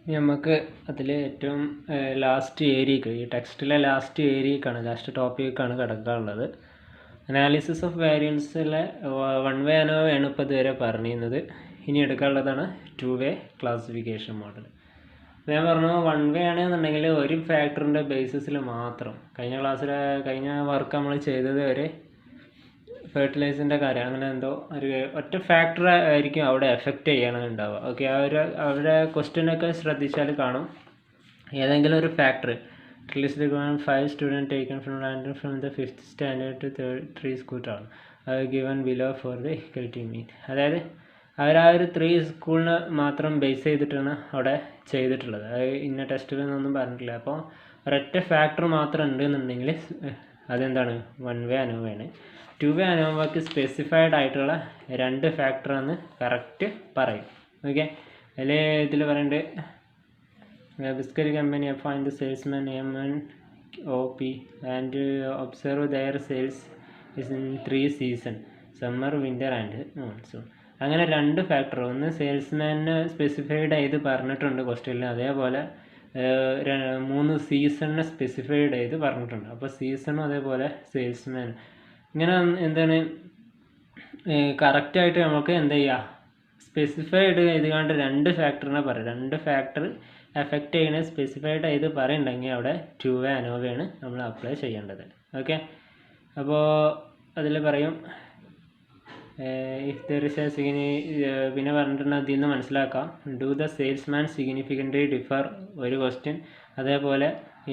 നമുക്ക് അതിൽ ഏറ്റവും ലാസ്റ്റ് ഏരിയക്ക് ഈ ടെക്സ്റ്റിലെ ലാസ്റ്റ് ഏരിയക്കാണ് ലാസ്റ്റ് ടോപ്പിക്കാണ് കിടക്കാനുള്ളത്. അനാലിസിസ് ഓഫ് വേരിയൻസിലെ വൺ വേ അനോവയാണ് ഇപ്പോൾ ഇതുവരെ പറഞ്ഞിരുന്നത്. ഇനി എടുക്കാനുള്ളതാണ് ടു വേ ക്ലാസിഫിക്കേഷൻ മോഡൽ. ഞാൻ പറഞ്ഞു വൺ വേ ആണെന്നുണ്ടെങ്കിൽ ഒരു ഫാക്ടറിൻ്റെ ബേസിസിൽ മാത്രം. കഴിഞ്ഞ വർക്ക് നമ്മൾ ചെയ്തത് ഒരു ഫെർട്ടിലൈസറിൻ്റെ കാര്യം, അങ്ങനെ എന്തോ ഒരു ഒറ്റ ഫാക്ടർ ആയിരിക്കും അവിടെ എഫക്റ്റ് ചെയ്യണമെന്നുണ്ടാവുക. ഓക്കെ, അവരുടെ ക്വസ്റ്റ്യനൊക്കെ ശ്രദ്ധിച്ചാൽ കാണും ഏതെങ്കിലും ഒരു factor at least 5 student taken from the 5th standard to 3 സ്കൂളാണ് given below for the equality mean. അതായത് അവർ ആ ഒരു 3 സ്കൂളിനെ മാത്രം ബേസ് ചെയ്തിട്ടാണ് അവിടെ ചെയ്തിട്ടുള്ളത്. അത് ഇന്ന ടെസ്റ്റിലൊന്നും പറഞ്ഞിട്ടില്ല. അപ്പോൾ ഒരൊറ്റ ഫാക്ടർ മാത്രം ഉണ്ടെന്നുണ്ടെങ്കിൽ അതെന്താണ് വൺ വേ അനോവയാണ്. ടു വേ അനോവക്ക് സ്പെസിഫൈഡ് ആയിട്ടുള്ള 2 ഫാക്ടറാന്ന് കറക്റ്റ് പറയും. ഓക്കെ, അതിൽ ഇതിൽ പറയുന്നുണ്ട് biscuit company find the salesman MNOP and observe their sales is in 3 season summer winter and monsoon. അങ്ങനെ 2 ഫാക്ടർ, ഒന്ന് സെയിൽസ്മാനെ സ്പെസിഫൈഡ് ചെയ്ത് പറഞ്ഞിട്ടുണ്ട് ക്വസ്റ്റ്യനിൽ, അതേപോലെ 3 സീസണിനെ സ്പെസിഫൈഡ് ചെയ്ത് പറഞ്ഞിട്ടുണ്ട്. അപ്പോൾ സീസണും അതേപോലെ സെയിൽസ്മാൻ ഇങ്ങനെ എന്താണ് കറക്റ്റായിട്ട് നമുക്ക് എന്ത് ചെയ്യുക, സ്പെസിഫൈഡ് ചെയ്തുകൊണ്ട് 2 ഫാക്ടറിനെ പറയും. 2 ഫാക്ടർ എഫക്റ്റ് ചെയ്യുന്ന സ്പെസിഫൈഡ് ചെയ്ത് പറയുന്നുണ്ടെങ്കിൽ അവിടെ ടു വേ അനോവയാണ് നമ്മൾ അപ്ലൈ ചെയ്യേണ്ടത്. ഓക്കെ, അപ്പോൾ അതിൽ പറയും ഇഫ് ദർ ഇസ് പിന്നെ പറഞ്ഞിട്ടുണ്ട് അതിൽ നിന്ന് മനസ്സിലാക്കാം do the salesman significantly differ ഒരു ക്വസ്റ്റ്യൻ. അതേപോലെ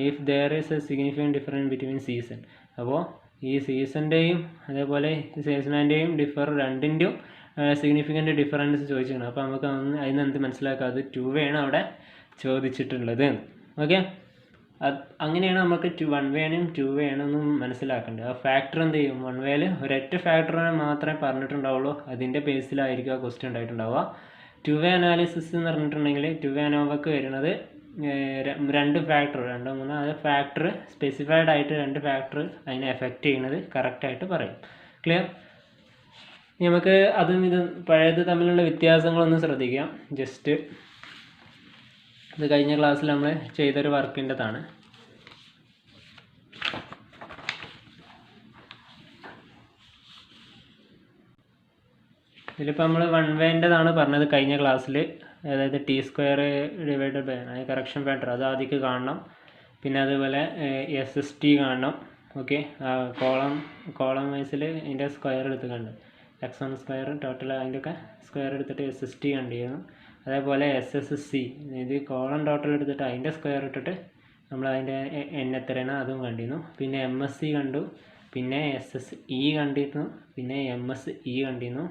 if there is A significant difference between season. അപ്പോൾ ഈ സീസണിൻ്റെയും അതേപോലെ സെയിൽസ്മാൻ്റെയും രണ്ടിൻ്റെയും സിഗ്നിഫിക്കൻ്റ് ഡിഫറൻസ് ചോദിച്ചിട്ടുണ്ട്. അപ്പോൾ നമുക്ക് അതിന് എന്ത് മനസ്സിലാക്കാം, അത് ടു വേ ആണ് അവിടെ ചോദിച്ചിട്ടുള്ളത്. ഓക്കെ, അങ്ങനെയാണ് നമുക്ക് വൺ വേ ആണെന്നും ടു വേ ആണെന്നും മനസ്സിലാക്കേണ്ടത്. ആ ഫാക്ടർ എന്ത് ചെയ്യും, വൺ വേയിൽ ഒരൊറ്റ ഫാക്ടറിനെ മാത്രമേ പറഞ്ഞിട്ടുണ്ടാവുള്ളൂ, അതിൻ്റെ ബേസിലായിരിക്കും ആ ക്വസ്റ്റ്യൻ ഉണ്ടായിട്ടുണ്ടാവുക. ടു വേ അനാലിസിസ് എന്ന് പറഞ്ഞിട്ടുണ്ടെങ്കിൽ ടു വേ അനോവക്ക് വരുന്നത് 2 ഫാക്ടർ 2 3 അത് ഫാക്ടർ സ്പെസിഫൈഡ് ആയിട്ട് 2 ഫാക്ടർ അതിനെ എഫക്റ്റ് ചെയ്യുന്നത് കറക്റ്റായിട്ട് പറയും. ക്ലിയർ? നമുക്ക് അതും ഇതും പഴയത് തമ്മിലുള്ള വ്യത്യാസങ്ങളൊന്ന് ശ്രദ്ധിക്കാം. ജസ്റ്റ് ഇത് കഴിഞ്ഞ ക്ലാസ്സിൽ നമ്മൾ ചെയ്തൊരു വർക്കിൻ്റെതാണ്. ഇതിലിപ്പോൾ നമ്മൾ വൺ വേൻ്റെതാണ് പറഞ്ഞത് കഴിഞ്ഞ ക്ലാസ്സിൽ. അതായത് T² divided by correction factor അത് ആദ്യം കാണണം. പിന്നെ അതുപോലെ SST കാണണം. ഓക്കെ, കോളം വൈസിൽ അതിൻ്റെ സ്ക്വയർ എടുത്ത് കണ്ട് x1 സ്ക്വയർ ടോട്ടൽ അതിൻ്റെയൊക്കെ സ്ക്വയർ എടുത്തിട്ട് SST കണ്ടിരുന്നു. അതേപോലെ SSC ഇത് കോളം ടോട്ടൽ എടുത്തിട്ട് അതിൻ്റെ സ്ക്വയർ ഇട്ടിട്ട് നമ്മൾ അതിൻ്റെ n എത്രയാണ് അതും കണ്ടിരുന്നു. പിന്നെ MSC കണ്ടു, പിന്നെ SSE കണ്ടിരുന്നു, പിന്നെ MSE കണ്ടിരുന്നു,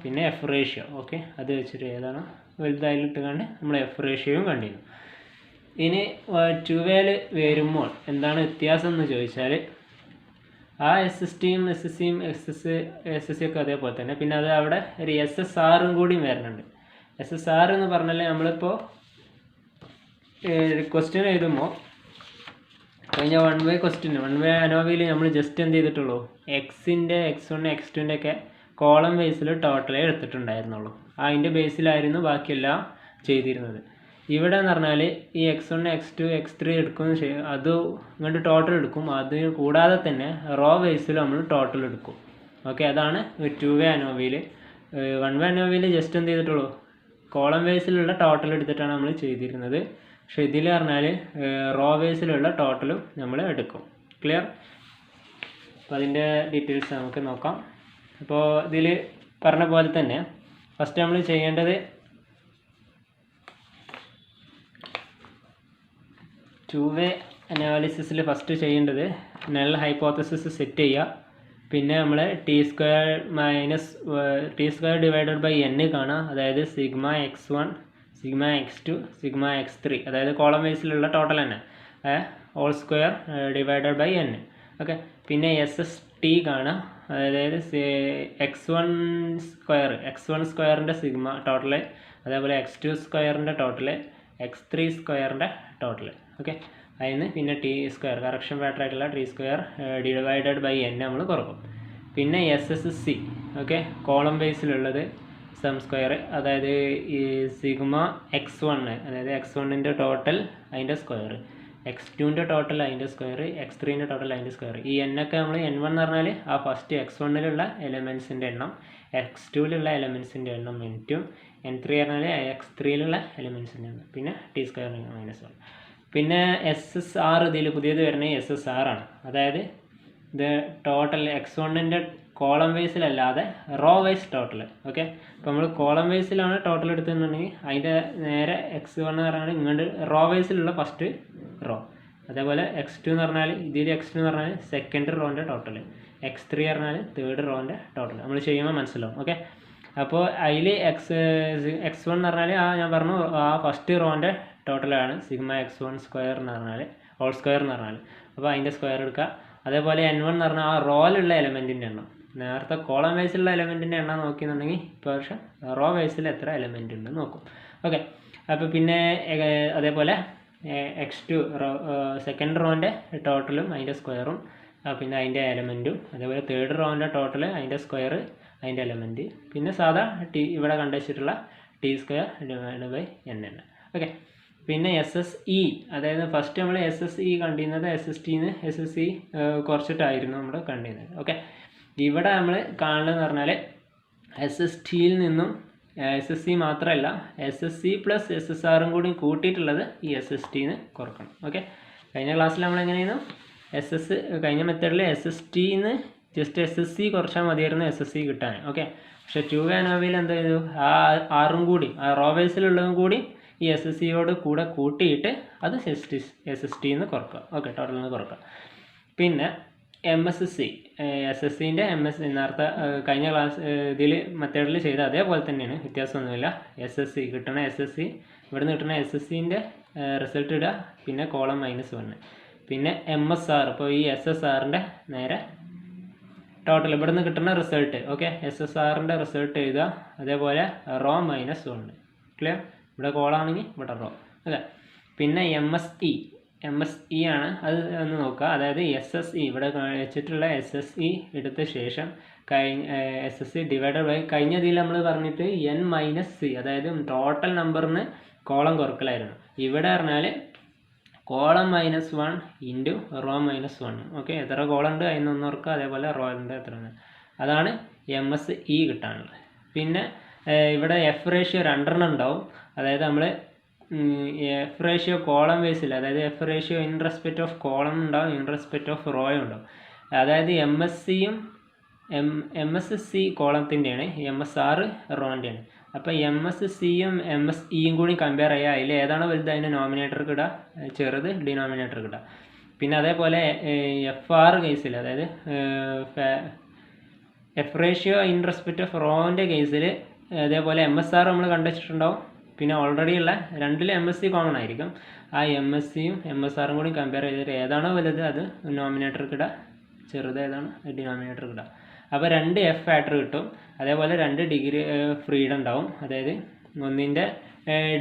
പിന്നെ F റേഷ്യോ. ഓക്കെ, അത് വെച്ചിട്ട് ഏതാണ് വലുതായിട്ട് കണ്ട് നമ്മൾ F റേഷ്യോയും കണ്ടിരുന്നു. ഇനി ടു വേയിൽ വരുമ്പോൾ എന്താണ് വ്യത്യാസം എന്ന് ചോദിച്ചാൽ ആ SSTയും SSCയും SSC ഒക്കെ അതേപോലെ തന്നെ, പിന്നെ അത് അവിടെ ഒരു SSRും കൂടി വരുന്നുണ്ട്. SSR എന്ന് പറഞ്ഞാൽ നമ്മളിപ്പോൾ ക്വസ്റ്റ്യൻ എഴുതുമ്പോൾ കഴിഞ്ഞ വൺ വേ അനോവയിൽ നമ്മൾ ജസ്റ്റ് എന്ത് ചെയ്തിട്ടുള്ളൂ, X1 X2 ഒക്കെ കോളം ബേസിൽ ടോട്ടലേ എടുത്തിട്ടുണ്ടായിരുന്നുള്ളൂ. അതിൻ്റെ ബേസിലായിരുന്നു ബാക്കിയെല്ലാം ചെയ്തിരുന്നത്. ഇവിടെ എന്ന് പറഞ്ഞാൽ ഈ X1 X2 X3 എടുക്കും, അത് ഇങ്ങോട്ട് ടോട്ടൽ എടുക്കും. അത് കൂടാതെ തന്നെ റോ ബേസിൽ നമ്മൾ ടോട്ടൽ എടുക്കും. ഓക്കെ, അതാണ് ടു വേ അനോവയിൽ. വൺ വേ അനോവയിൽ ജസ്റ്റ് എന്ത് ചെയ്തിട്ടുള്ളൂ, കോളം ബേസിലുള്ള ടോട്ടൽ എടുത്തിട്ടാണ് നമ്മൾ ചെയ്തിരുന്നത്. പക്ഷേ ഇതിൽ പറഞ്ഞാൽ റോ ബേസിലുള്ള ടോട്ടലും നമ്മൾ എടുക്കും. ക്ലിയർ? അപ്പോൾ അതിൻ്റെ ഡീറ്റെയിൽസ് നമുക്ക് നോക്കാം. അപ്പോൾ ഇതിൽ പറഞ്ഞ പോലെ തന്നെ ഫസ്റ്റ് നമ്മൾ ചെയ്യേണ്ടത് ടു വേ അനാലിസിസിൽ ഫസ്റ്റ് ചെയ്യേണ്ടത് നൾ ഹൈപ്പോത്തസിസ് സെറ്റ് ചെയ്യുക. പിന്നെ നമ്മൾ T² ഡിവൈഡഡ് ബൈ n കാണാം. അതായത് sigma x1 sigma x2 sigma x3 അതായത് കോളം ബേസിലുള്ള ടോട്ടൽ തന്നെ whole square divided by n. Okay, പിന്നെ SST കാണാം. അതായത് x1 സ്ക്വയറിൻ്റെ സിഗ്മ ടോട്ടൽ, അതേപോലെ x2 സ്ക്വയറിൻ്റെ ടോട്ടൽ, x3 സ്ക്വയറിൻ്റെ ടോട്ടൽ. ഓക്കെ, അതിന് പിന്നെ T² കറക്ഷൻ ഫാക്ടർ ആയിട്ടുള്ള T² ഡിവൈഡഡ് ബൈ n നമ്മൾ കുറക്കും. പിന്നെ SSC ഓക്കെ, കോളം ബേസിലുള്ളത് സം സ്ക്വയർ, അതായത് ഈ സിഗ്മ x1 അതായത് x1ൻ്റെ ടോട്ടൽ അതിൻ്റെ സ്ക്വയർ, x2ൻ്റെ ടോട്ടൽ അതിൻ്റെ സ്ക്വയർ, x3ൻ്റെ ടോട്ടൽ അതിൻ്റെ സ്ക്വയർ. ഈ എന്നൊക്കെ നമ്മൾ n1 എന്ന് പറഞ്ഞാൽ ആ ഫസ്റ്റ് x1ലുള്ള എലമെൻസിൻ്റെ എണ്ണം, x2ലുള്ള എലമെൻസിൻ്റെ എണ്ണം n2, n3 പറഞ്ഞാൽ x3ലുള്ള എലമെൻസിൻ്റെ എണ്ണം, പിന്നെ t സ്ക്വയർ -1. പിന്നെ SSR ഇതിൽ പുതിയത് വരുന്നത് SSR ആണ്. അതായത് ഇത് ടോട്ടൽ x1ൻ്റെ കോളം വൈസിലല്ലാതെ റോ വൈസ് ടോട്ടൽ. ഓക്കെ, അപ്പോൾ നമ്മൾ കോളം വൈസിലാണ് ടോട്ടൽ എടുത്തിട്ടുണ്ടെങ്കിൽ അതിൻ്റെ നേരെ x1 എന്ന് പറഞ്ഞാൽ ഇങ്ങോട്ട് റോ വൈസിലുള്ള ഫസ്റ്റ് റോ. അതേപോലെ x2 എന്ന് പറഞ്ഞാൽ ഇതിൽ x2 എന്ന് പറഞ്ഞാൽ സെക്കൻഡ് റോൻ്റെ ടോട്ടൽ, x3 പറഞ്ഞാൽ തേർഡ് റോൻ്റെ ടോട്ടൽ. നമ്മൾ ചെയ്യുമ്പോൾ മനസ്സിലാവും. ഓക്കെ, അപ്പോൾ അതിൽ x1 എന്ന് പറഞ്ഞാൽ ഞാൻ പറഞ്ഞു ആ ഫസ്റ്റ് റോൻ്റെ ടോട്ടലാണ് സിഗ്മ x1 സ്ക്വയർ എന്ന് പറഞ്ഞാൽ, ഹോൾ സ്ക്വയർ എന്ന് പറഞ്ഞാൽ. അപ്പോൾ അതിൻ്റെ സ്ക്വയർ എടുക്കുക. അതേപോലെ n1 എന്ന് പറഞ്ഞാൽ ആ റോയിലുള്ള എലമെൻറ്റിൻ്റെ എണ്ണം. നേരത്തെ കോളം വൈസിലുള്ള എലമെൻറ്റിൻ്റെ എണ്ണം നോക്കിയെന്നുണ്ടെങ്കിൽ ഇപ്പോൾ പക്ഷേ റോ വൈസിൽ എത്ര എലമെൻറ്റ് ഉണ്ടെന്ന് നോക്കും. ഓക്കെ, അപ്പോൾ പിന്നെ അതേപോലെ x2 സെക്കൻഡ് റോൻ്റെ ടോട്ടലും അതിൻ്റെ സ്ക്വയറും പിന്നെ അതിൻ്റെ എലമെൻറ്റും, അതേപോലെ തേർഡ് റോൻ്റെ ടോട്ടൽ അതിൻ്റെ സ്ക്വയർ അതിൻ്റെ എലമെൻറ്റ്, പിന്നെ സാധാ ഇവിടെ കണ്ടുവച്ചിട്ടുള്ള t സ്ക്വയർ /n. ഓക്കെ, പിന്നെ SSE, അതായത് ഫസ്റ്റ് നമ്മൾ SSE കണ്ടിരുന്നത് SSTന്ന് SSE കുറച്ചിട്ടായിരുന്നു നമ്മൾ കണ്ടിരുന്നത്. ഓക്കെ, ഇവിടെ നമ്മൾ കാണുന്നതെന്ന് പറഞ്ഞാൽ SSTയിൽ നിന്നും SSE മാത്രമല്ല SSE + SSRും കൂടി കൂട്ടിയിട്ടുള്ളത് ഈ SSTന്ന് കുറക്കണം. ഓക്കെ, കഴിഞ്ഞ ക്ലാസ്സിൽ നമ്മൾ എങ്ങനെയായിരുന്നു കഴിഞ്ഞ മെത്തേഡിൽ SSTന്ന് ജസ്റ്റ് SSE കുറച്ചാൽ മതിയായിരുന്നു SSE കിട്ടാൻ. ഓക്കെ, പക്ഷേ 2-വേ അനോവയിൽ എന്താ ചെയ്തു, ആ ആറും കൂടി ആ റോ വൈസിലുള്ളതും കൂടി ഈ SSEയോട് കൂടെ കൂട്ടിയിട്ട് അത് SSTന്ന് കുറക്കുക. ഓക്കെ, ടോട്ടലിൽ നിന്ന് കുറക്കുക. പിന്നെ MSC SSEൻ്റെ നേരത്തെ കഴിഞ്ഞ ക്ലാസ് ഇതിൽ മെത്തേഡിൽ ചെയ്ത അതേപോലെ തന്നെയാണ്, വ്യത്യാസമൊന്നുമില്ല. SSE കിട്ടണ SSE ഇവിടെ നിന്ന് കിട്ടുന്ന SSEൻ്റെ റിസൾട്ട് ഇടുക, പിന്നെ കോളം -1. പിന്നെ MSR, ഇപ്പോൾ ഈ SSRൻ്റെ നേരെ ടോട്ടൽ ഇവിടെ നിന്ന് കിട്ടുന്ന റിസൾട്ട്. ഓക്കെ, SSRൻ്റെ റിസൾട്ട് എഴുതുക. അതേപോലെ റോ -1. ക്ലിയർ? ഇവിടെ കോളാണെങ്കിൽ ഇവിടെ റോ. അല്ലേ? പിന്നെ MSE ആണ്, അത് ഒന്ന് നോക്കുക. അതായത് SSE ഇവിടെ വെച്ചിട്ടുള്ള SSE എടുത്ത ശേഷം SSE ഡിവൈഡഡ് ബൈ കഴിഞ്ഞതിൽ നമ്മൾ പറഞ്ഞിട്ട് n-c, അതായത് ടോട്ടൽ നമ്പറിന് കോളം കുറക്കലായിരുന്നു. ഇവിടെ പറഞ്ഞാൽ കോളം -1 ഇൻറ്റു റോ -1. ഓക്കെ, എത്ര കോളം ഉണ്ട് അതിന് ഒന്ന് ഓർക്കുക. അതേപോലെ റോ ഉണ്ട് എത്രയാണ്, അതാണ് MSE കിട്ടാനുള്ളത്. പിന്നെ ഇവിടെ F റേഷ്യോ 2 ഉണ്ടാവും. അതായത് നമ്മൾ F റേഷ്യോ കോളം വൈസിൽ, അതായത് F ratio in respect of column ഉണ്ടാവും, ഇൻ റെസ്പെക്റ്റ് ഓഫ് റോയും ഉണ്ടാവും. അതായത് MSC കോളത്തിൻ്റെയാണ്, MSR റോൻ്റെയാണ്. അപ്പോൾ MSCയും MSEയും കൂടി കമ്പയർ ചെയ്യുക. അതിൽ ഏതാണോ വലുത് അതിൻ്റെ നോമിനേറ്റർക്ക് ഇടുക, ചെറുത് ഡിനോമിനേറ്റർക്ക് ഇടുക. പിന്നെ അതേപോലെ FR കേസിൽ, അതായത് F ratio in respect of റോൻ്റെ കേസിൽ അതേപോലെ MSR നമ്മൾ കണ്ടുവച്ചിട്ടുണ്ടാവും. പിന്നെ ഓൾറെഡി ഉള്ള രണ്ടിൽ MSC കോമൺ ആയിരിക്കും. ആ MSCയും MSRും കൂടി കമ്പയർ ചെയ്തിട്ട് ഏതാണോ വലുത് അത് നോമിനേറ്റർക്ക് ഇടുക, ചെറുത് ഏതാണ് ഡിനോമിനേറ്റർക്ക് ഇടുക. അപ്പോൾ 2 F ഫാക്ടർ കിട്ടും. അതേപോലെ 2 ഡിഗ്രി ഫ്രീഡം ഉണ്ടാവും. അതായത് ഒന്നിൻ്റെ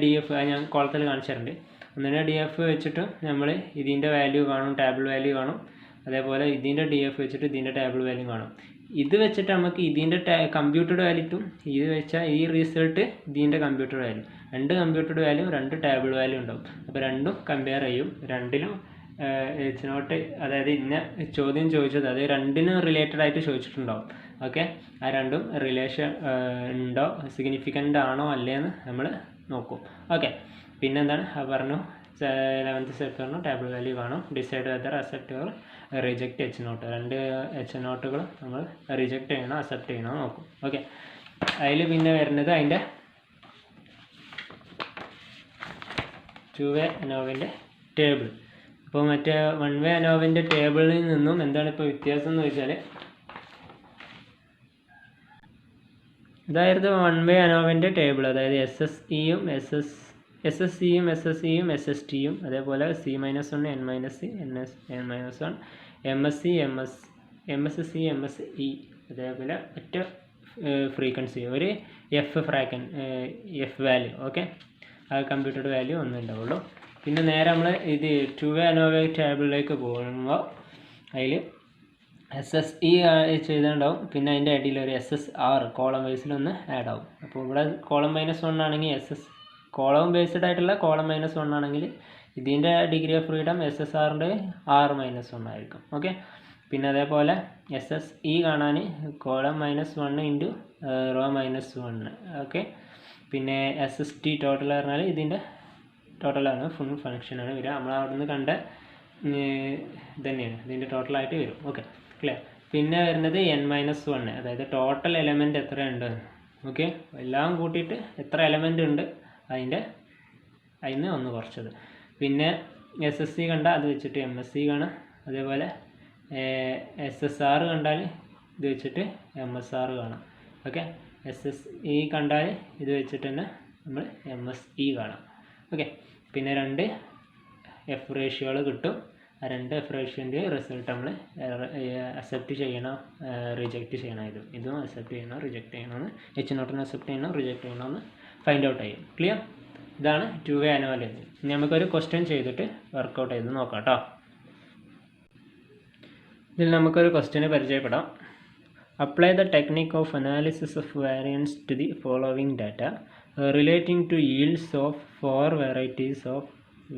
DF ഞാൻ കോളത്തിൽ കാണിച്ചിട്ടുണ്ട്. ഒന്നിൻ്റെ DF വെച്ചിട്ട് നമ്മൾ ഇതിൻ്റെ വാല്യൂ കാണും, ടേബിൾ വാല്യൂ കാണും. അതേപോലെ ഇതിൻ്റെ DF വെച്ചിട്ട് ഇതിൻ്റെ ടേബിൾ വാല്യൂ കാണും. ഇത് വെച്ചിട്ട് നമുക്ക് ഇതിൻ്റെ കമ്പ്യൂട്ടഡ് വാല്യൂട്ടും ഇത് വെച്ചാൽ ഈ റിസൾട്ട് ഇതിൻ്റെ computed value, 2 computed value 2 table value ഉണ്ടാവും. അപ്പോൾ രണ്ടും കമ്പയർ ചെയ്യും. രണ്ടിലും H0, അതായത് ഇന്ന ചോദ്യം ചോദിച്ചത് അത് രണ്ടിനും റിലേറ്റഡ് ആയിട്ട് ചോദിച്ചിട്ടുണ്ടാവും. ഓക്കെ, ആ രണ്ടും റിലേഷൻ ഉണ്ടോ, സിഗ്നിഫിക്കൻ്റ് ആണോ അല്ലേന്ന് നമ്മൾ നോക്കും. ഓക്കെ, പിന്നെന്താണ് പറഞ്ഞു, 11th സ്റ്റെപ്പ് പറഞ്ഞു ടേബിൾ വാല്യൂ കാണും. Decide whether accept or reject H0, 2 H0കൾ നമ്മൾ റിജക്റ്റ് ചെയ്യണോ അക്സെപ്റ്റ് ചെയ്യണോ നോക്കും. ഓക്കെ, അതിൽ പിന്നെ വരുന്നത് അതിൻ്റെ 2-വേ അനോവൻ്റെ ടേബിൾ. അപ്പോൾ മറ്റേ 1-വേ അനോവൻ്റെ ടേബിളിൽ നിന്നും എന്താണ് ഇപ്പോൾ വ്യത്യാസം എന്ന് വെച്ചാൽ, ഇതായിരുന്നു 1-വേ അനോവൻ്റെ ടേബിൾ. അതായത് SSEയും SSTയും അതേപോലെ C-1, N-C, N-1, MSC, MSE, അതേപോലെ ഒറ്റ ഫ്രീക്വൻസി ഒരു F വാല്യൂ. ഓക്കെ, ആ കമ്പ്യൂട്ടഡ് വാല്യൂ ഒന്നും ഉണ്ടാവുള്ളൂ. പിന്നെ നേരെ നമ്മൾ ഇത് 2-വേ അനോവ ടേബിളിലേക്ക് പോകുമ്പോൾ അതിൽ SSE ചെയ്തിട്ടുണ്ടാവും. പിന്നെ അതിൻ്റെ ഇടയിൽ ഒരു SSR കോളം വൈസിലൊന്ന് ആഡ് ആവും. അപ്പോൾ ഇവിടെ കോളം -1 ആണെങ്കിൽ കോളം ബേസ്ഡ് ആയിട്ടുള്ള കോളം -1 ആണെങ്കിൽ ഇതിൻ്റെ ഡിഗ്രി ഓഫ് ഫ്രീഡം SSRൻ്റെ R-1 ആയിരിക്കും. ഓക്കെ. പിന്നെ അതേപോലെ SSE കാണാൻ കോളം -1 ഇൻറ്റു റോ -1. ഓക്കെ. പിന്നെ SST ടോട്ടൽ പറഞ്ഞാൽ ഇതിൻ്റെ ടോട്ടലാണ്, ഫുൾ ഫങ്ഷനാണ് വരിക. നമ്മൾ അവിടെ നിന്ന് കണ്ട ഇതന്നെയാണ് ഇതിൻ്റെ ടോട്ടലായിട്ട് വരും. Okay, clear. പിന്നെ വരുന്നത് N-1, അതായത് ടോട്ടൽ എലമെൻറ്റ് എത്ര ഉണ്ട്. ഓക്കെ, എല്ലാം കൂട്ടിയിട്ട് എത്ര എലമെൻ്റ് ഉണ്ട് അതിന് ഒന്ന് കുറച്ചത്. പിന്നെ SSC കണ്ടാൽ അത് വെച്ചിട്ട് MSC കാണാം. അതേപോലെ SSR കണ്ടാൽ ഇത് വെച്ചിട്ട് MSR കാണാം. ഓക്കെ, SSE കണ്ടാൽ ഇത് വെച്ചിട്ട് തന്നെ നമ്മൾ MSE കാണാം. ഓക്കെ, പിന്നെ 2 F റേഷ്യോകൾ കിട്ടും. ആ 2 F റേഷ്യോൻ്റെ റിസൾട്ട് നമ്മൾ അക്സെപ്റ്റ് ചെയ്യണോ റിജക്റ്റ് ചെയ്യണോ, ഇതും അക്സെപ്റ്റ് ചെയ്യണോ റിജക്റ്റ് ചെയ്യണമെന്ന്, H0 അക്സെപ്റ്റ് ചെയ്യണോ റിജക്റ്റ് ചെയ്യണമെന്ന് ഫൈൻഡ് ഔട്ട് ചെയ്യും. ക്ലിയർ? ഇതാണ് 2-way അനാലിസിസ്. ഇനി നമുക്കൊരു ക്വസ്റ്റ്യൻ ചെയ്തിട്ട് വർക്കൗട്ട് ചെയ്ത് നോക്കാം കേട്ടോ. ഇതിൽ നമുക്കൊരു ക്വസ്റ്റ്യന് പരിചയപ്പെടാം. Apply the technique of analysis of variance to the following data relating to yields of 4 varieties of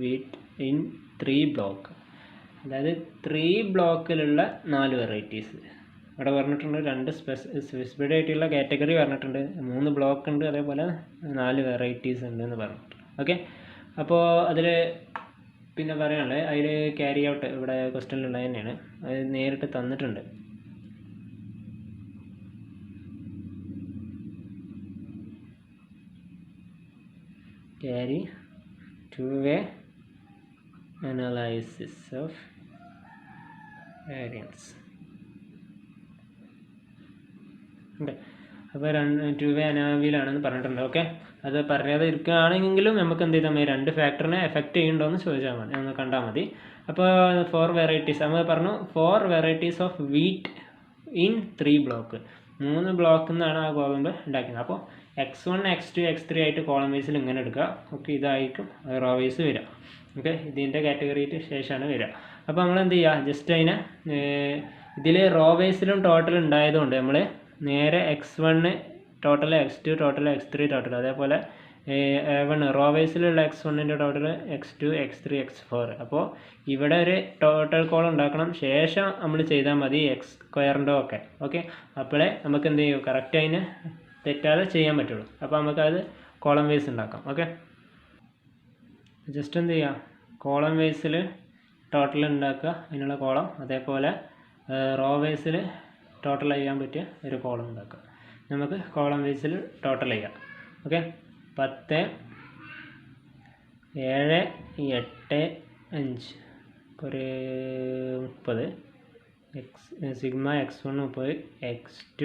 wheat in 3 block. അതായത് 3 ബ്ലോക്കിലുള്ള 4 വെറൈറ്റീസ് ഇവിടെ പറഞ്ഞിട്ടുണ്ട്. 2 സ്പെസിഫൈഡ് ആയിട്ടുള്ള കാറ്റഗറി പറഞ്ഞിട്ടുണ്ട്. 3 ബ്ലോക്ക് ഉണ്ട്, അതേപോലെ 4 വെറൈറ്റീസ് ഉണ്ട് എന്ന് പറഞ്ഞിട്ടുണ്ട്. ഓക്കെ, അപ്പോൾ അതിൽ പിന്നെ പറയാനുള്ളത് അതിൽ ക്യാരി ഔട്ട് ഇവിടെ ക്വസ്റ്റ്യനിലുള്ളത് തന്നെയാണ്. അത് നേരിട്ട് തന്നിട്ടുണ്ട്. Carry 2-way analysis of variance. Okay, അപ്പോൾ 2-way അനാലിസിലാണെന്ന് പറഞ്ഞിട്ടുണ്ട്. ഓക്കെ, അത് പറയാതെ ഇരിക്കുകയാണെങ്കിലും നമുക്ക് എന്ത് ചെയ്താൽ മതി, 2 ഫാക്ടറിനെ എഫക്റ്റ് ചെയ്യുന്നുണ്ടോ എന്ന് ചോദിച്ചാൽ മതി, ഒന്ന് കണ്ടാൽ മതി. അപ്പോൾ 4 വെറൈറ്റീസ് നമ്മൾ പറഞ്ഞു. 4 varieties of wheat in 3 block. 3 ബ്ലോക്കിൽ നിന്നാണ് ആ ഗോതമ്പ് ഉണ്ടാക്കുന്നത്. അപ്പോൾ X1, X2, X3 ആയിട്ട് കോളം വൈസിൽ ഇങ്ങനെ എടുക്കുക. ഓക്കെ, ഇതായിരിക്കും റോ വൈസ് വരിക. ഓക്കെ, ഇതിൻ്റെ കാറ്റഗറിക്ക് ശേഷമാണ് വരിക. അപ്പോൾ നമ്മൾ എന്ത് ചെയ്യുക, ജസ്റ്റ് അതിനെ ഇതിൽ റോ വൈസിലും ടോട്ടൽ ഉണ്ടായതുകൊണ്ട് നമ്മൾ നേരെ X1 total, X2 total, X3 total, അതേപോലെ A1 raw വൈസിലുള്ള X1ൻ്റെ total, X2, X3, X4. അപ്പോൾ ഇവിടെ ഒരു ടോട്ടൽ കോളം ഉണ്ടാക്കണം. ശേഷം നമ്മൾ ചെയ്താൽ മതി X2ൻ്റെ ഒക്കെ. ഓക്കെ, അപ്പോഴേ നമുക്ക് എന്ത് ചെയ്യും, കറക്റ്റ് അതിന് തെറ്റാതെ ചെയ്യാൻ പറ്റുള്ളൂ. അപ്പോൾ നമുക്കത് കോളം വൈസ് ഉണ്ടാക്കാം. ഓക്കെ, ജസ്റ്റ് എന്ത് ചെയ്യുക, കോളം വൈസിൽ ടോട്ടൽ ഉണ്ടാക്കുക, അതിനുള്ള കോളം. അതേപോലെ റോ വൈസിൽ ടോട്ടൽ ചെയ്യാൻ പറ്റിയ ഒരു കോളം ഉണ്ടാക്കുക. നമുക്ക് കോളം വൈസിൽ ടോട്ടൽ ചെയ്യാം. ഓക്കെ, 10, 7, 8, 5 ഒരു 30, sigma X1 30, X2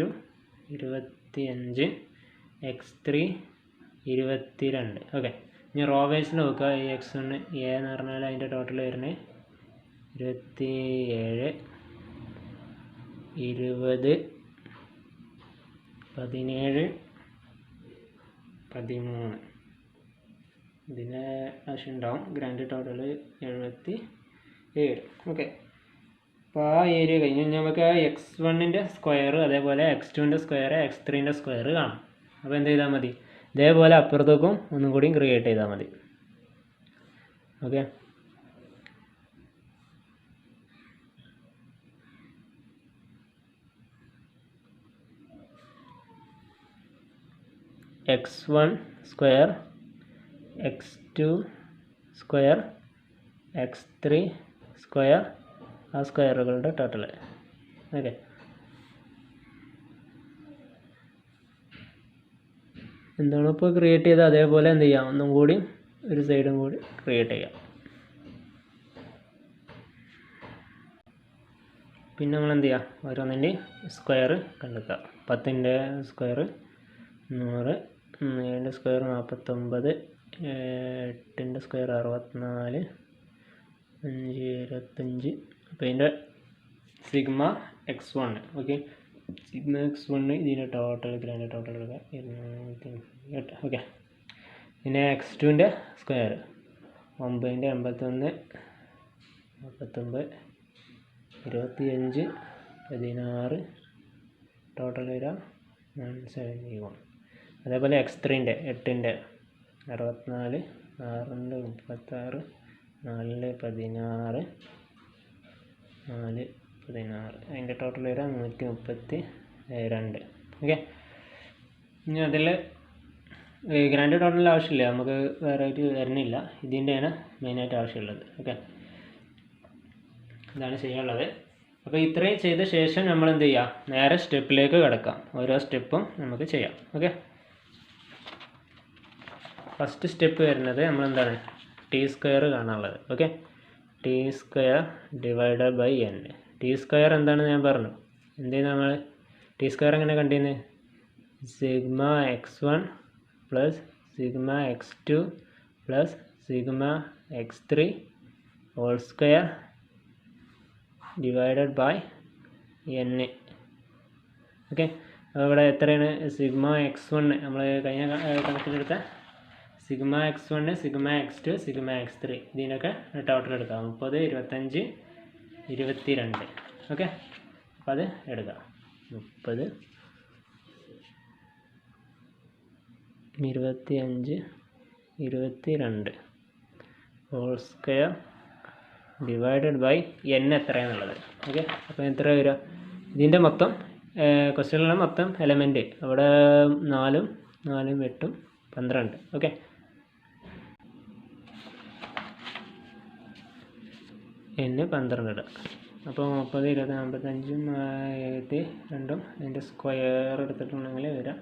25, X3 22. Okay, ഇനി റോ വൈസിൽ നോക്കുക. ഈ X1 A എന്ന് പറഞ്ഞാൽ അതിൻ്റെ ടോട്ടൽ വരുന്നത് 27, 20, 17, 13. ഇതിൻ്റെ ആവശ്യം ഉണ്ടാവും. Grand total 77. ഓക്കെ, അപ്പോൾ ആ ഏരിയ കഴിഞ്ഞ് നമുക്ക് X1ൻ്റെ സ്ക്വയർ, അതേപോലെ X2ൻ്റെ സ്ക്വയർ, X3ൻ്റെ സ്ക്വയർ കാണാം. അപ്പോൾ എന്ത് ചെയ്താൽ മതി, ഇതേപോലെ അപ്പുറത്തേക്കും ഒന്നും കൂടി ക്രിയേറ്റ് ചെയ്താൽ മതി. Okay, X1 square, X2 square, X3 square, ആ സ്ക്വയറുകളുടെ ടോട്ടൽ. ഓക്കെ, എന്താണ് ഇപ്പോൾ ക്രിയേറ്റ് ചെയ്ത് അതേപോലെ എന്ത് ചെയ്യാം, ഒന്നും കൂടി ഒരു സൈഡും കൂടി ക്രിയേറ്റ് ചെയ്യാം. പിന്നെ നമ്മൾ എന്ത് ചെയ്യുക, ഓരോന്നിൻ്റെ സ്ക്വയർ കണ്ടെത്തുക. 10ൻ്റെ സ്ക്വയർ 100, 7ൻ്റെ സ്ക്വയർ 49, 8ൻ്റെ സ്ക്വയർ 64, 5 25. അപ്പോൾ ഇതിൻ്റെ sigma X1. Okay, sigma X1 ഇതിൻ്റെ ടോട്ടൽ ഗ്രാൻഡ് ടോട്ടൽ എടുക്കുക 208. ഓക്കെ, പിന്നെ X2ൻ്റെ സ്ക്വയർ 9ൻ്റെ 81, 49, 25, 16 ടോട്ടൽ വരിക 171. അതേപോലെ x3ൻ്റെ 8ൻ്റെ 64 6 36 4 16 4 16 അതിൻ്റെ ടോട്ടൽ വരിക 132. ഓക്കെ, ഇനി അതിൽ ഗ്രാൻഡ് ടോട്ടൽ ആവശ്യമില്ല, നമുക്ക് വേറെ ആയിട്ട് വരുന്നില്ല. ഇതിൻ്റെയാണ് മെയിനായിട്ട് ആവശ്യമുള്ളത്. ഓക്കെ, ഇതാണ് ചെയ്യാനുള്ളത്. അപ്പോൾ ഇത്രയും ചെയ്ത ശേഷം നമ്മൾ എന്ത് ചെയ്യുക, നേരെ സ്റ്റെപ്പിലേക്ക് കിടക്കാം. ഓരോ സ്റ്റെപ്പും നമുക്ക് ചെയ്യാം. ഓക്കെ, ഫസ്റ്റ് സ്റ്റെപ്പ് വരുന്നത് നമ്മളെന്താണ്, t² കാണാനുള്ളത്. Okay, t² divided by n. t² എന്താണെന്ന് ഞാൻ പറഞ്ഞു. എന്ത് ചെയ്യുന്നത് നമ്മൾ t² എങ്ങനെ കണ്ടിരുന്നത്, sigma x1 plus sigma x2 plus sigma x3 whole square divided by n. Okay, അപ്പോൾ ഇവിടെ എത്രയാണ്, സിഗ്മ x1 നമ്മൾ കഴിഞ്ഞ കണക്കിലെടുത്ത sigma x1 sigma x2 sigma x3 ഇതിനൊക്കെ ടോട്ടൽ എടുക്കാം. 30 25 22. ഓക്കെ, അപ്പോൾ അത് എടുക്കാം. 30 25 22 whole square divided by n എത്രയാണെന്നുള്ളത്. ഓക്കെ, അപ്പോൾ എത്ര വരിക, ഇതിൻ്റെ മൊത്തം ക്വസ്റ്റ്യനിലുള്ള മൊത്തം എലമെൻറ്റ് അവിടെ 4 4 8 12. ഓക്കെ, n 12 ഇടുക. അപ്പോൾ 30 20 55 72 അതിൻ്റെ സ്ക്വയർ എടുത്തിട്ടുണ്ടെങ്കിൽ വരാം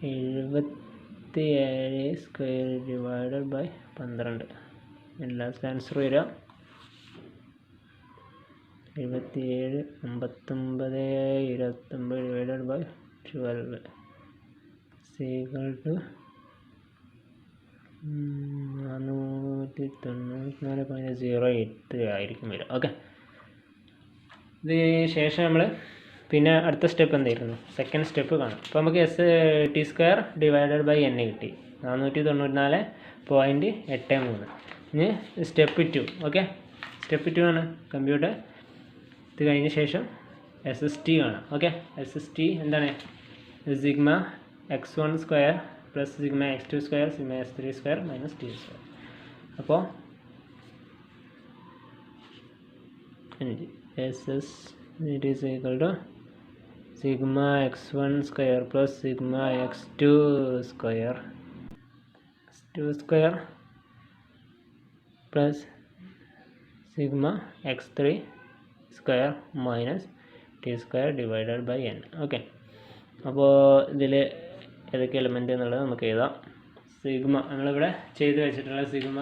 77 square divided by 12. Last answer വരിക 77 59 29 ഡിവൈഡഡ് ബൈ 12 ഈക്വൽ ടു 494.08 ആയിരിക്കും വരിക. ഓക്കെ, ഇത് ശേഷം നമ്മൾ പിന്നെ അടുത്ത സ്റ്റെപ്പ് എന്തായിരുന്നു, സെക്കൻഡ് സ്റ്റെപ്പ് കാണാം. അപ്പോൾ നമുക്ക് t² ഡിവൈഡഡ് ബൈ n കിട്ടി 494.83. ഇനി സ്റ്റെപ്പ് 2. ഓക്കെ, സ്റ്റെപ്പ് 2 ആണ് കമ്പ്യൂട്ടർ. ഇത് കഴിഞ്ഞ ശേഷം SST കാണാം. ഓക്കെ, SST എന്താണ്, sigma x1 square plus sigma x2 square sigma x3 square minus t square. അപ്പോൾ SS it is equal to sigma x1 square plus sigma x2 square plus sigma x3 square minus t square divided by n. Okay, അപ്പോൾ ഇതിൽ ഏതൊക്കെ element എന്നുള്ളത് നമുക്ക് എഴുതാം. Sigma നമ്മളിവിടെ ചെയ്ത് വെച്ചിട്ടുള്ള സിഗ്മ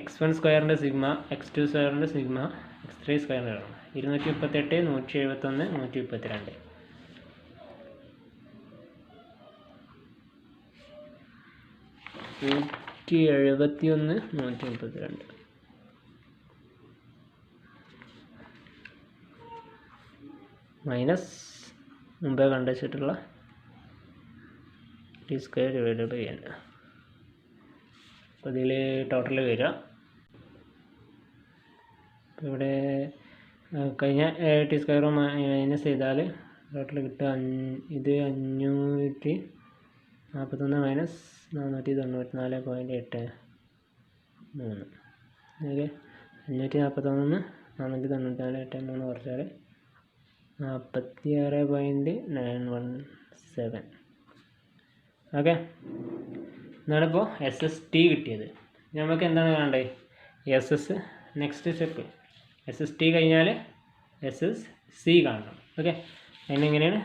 x1 സ്ക്വയറിൻ്റെ സിഗ്മ x2 സ്ക്വയറിൻ്റെ സിഗ്മ x3 സ്ക്വയറിൻ്റെ 238 171 132. മൈനസ് മുമ്പേ കണ്ടുവച്ചിട്ടുള്ള t square divided by n. അപ്പോൾ ഇതിൽ ടോട്ടൽ വരിക, ഇവിടെ കഴിഞ്ഞ t സ്ക്വയർ മൈനസ് ചെയ്താൽ ടോട്ടൽ കിട്ടുക ഇത് 541 മൈനസ് 494.83. ഓക്കെ, 541 494.83 കുറച്ചാൽ 46.917. ഓക്കെ, എന്നാണിപ്പോൾ SST കിട്ടിയത്. നമുക്ക് എന്താണ് കാണേണ്ടത്, SS നെക്സ്റ്റ് സ്റ്റെപ്പ് SST കഴിഞ്ഞാൽ SSC കാണണം. ഓക്കെ, അതിനെങ്ങനെയാണ്,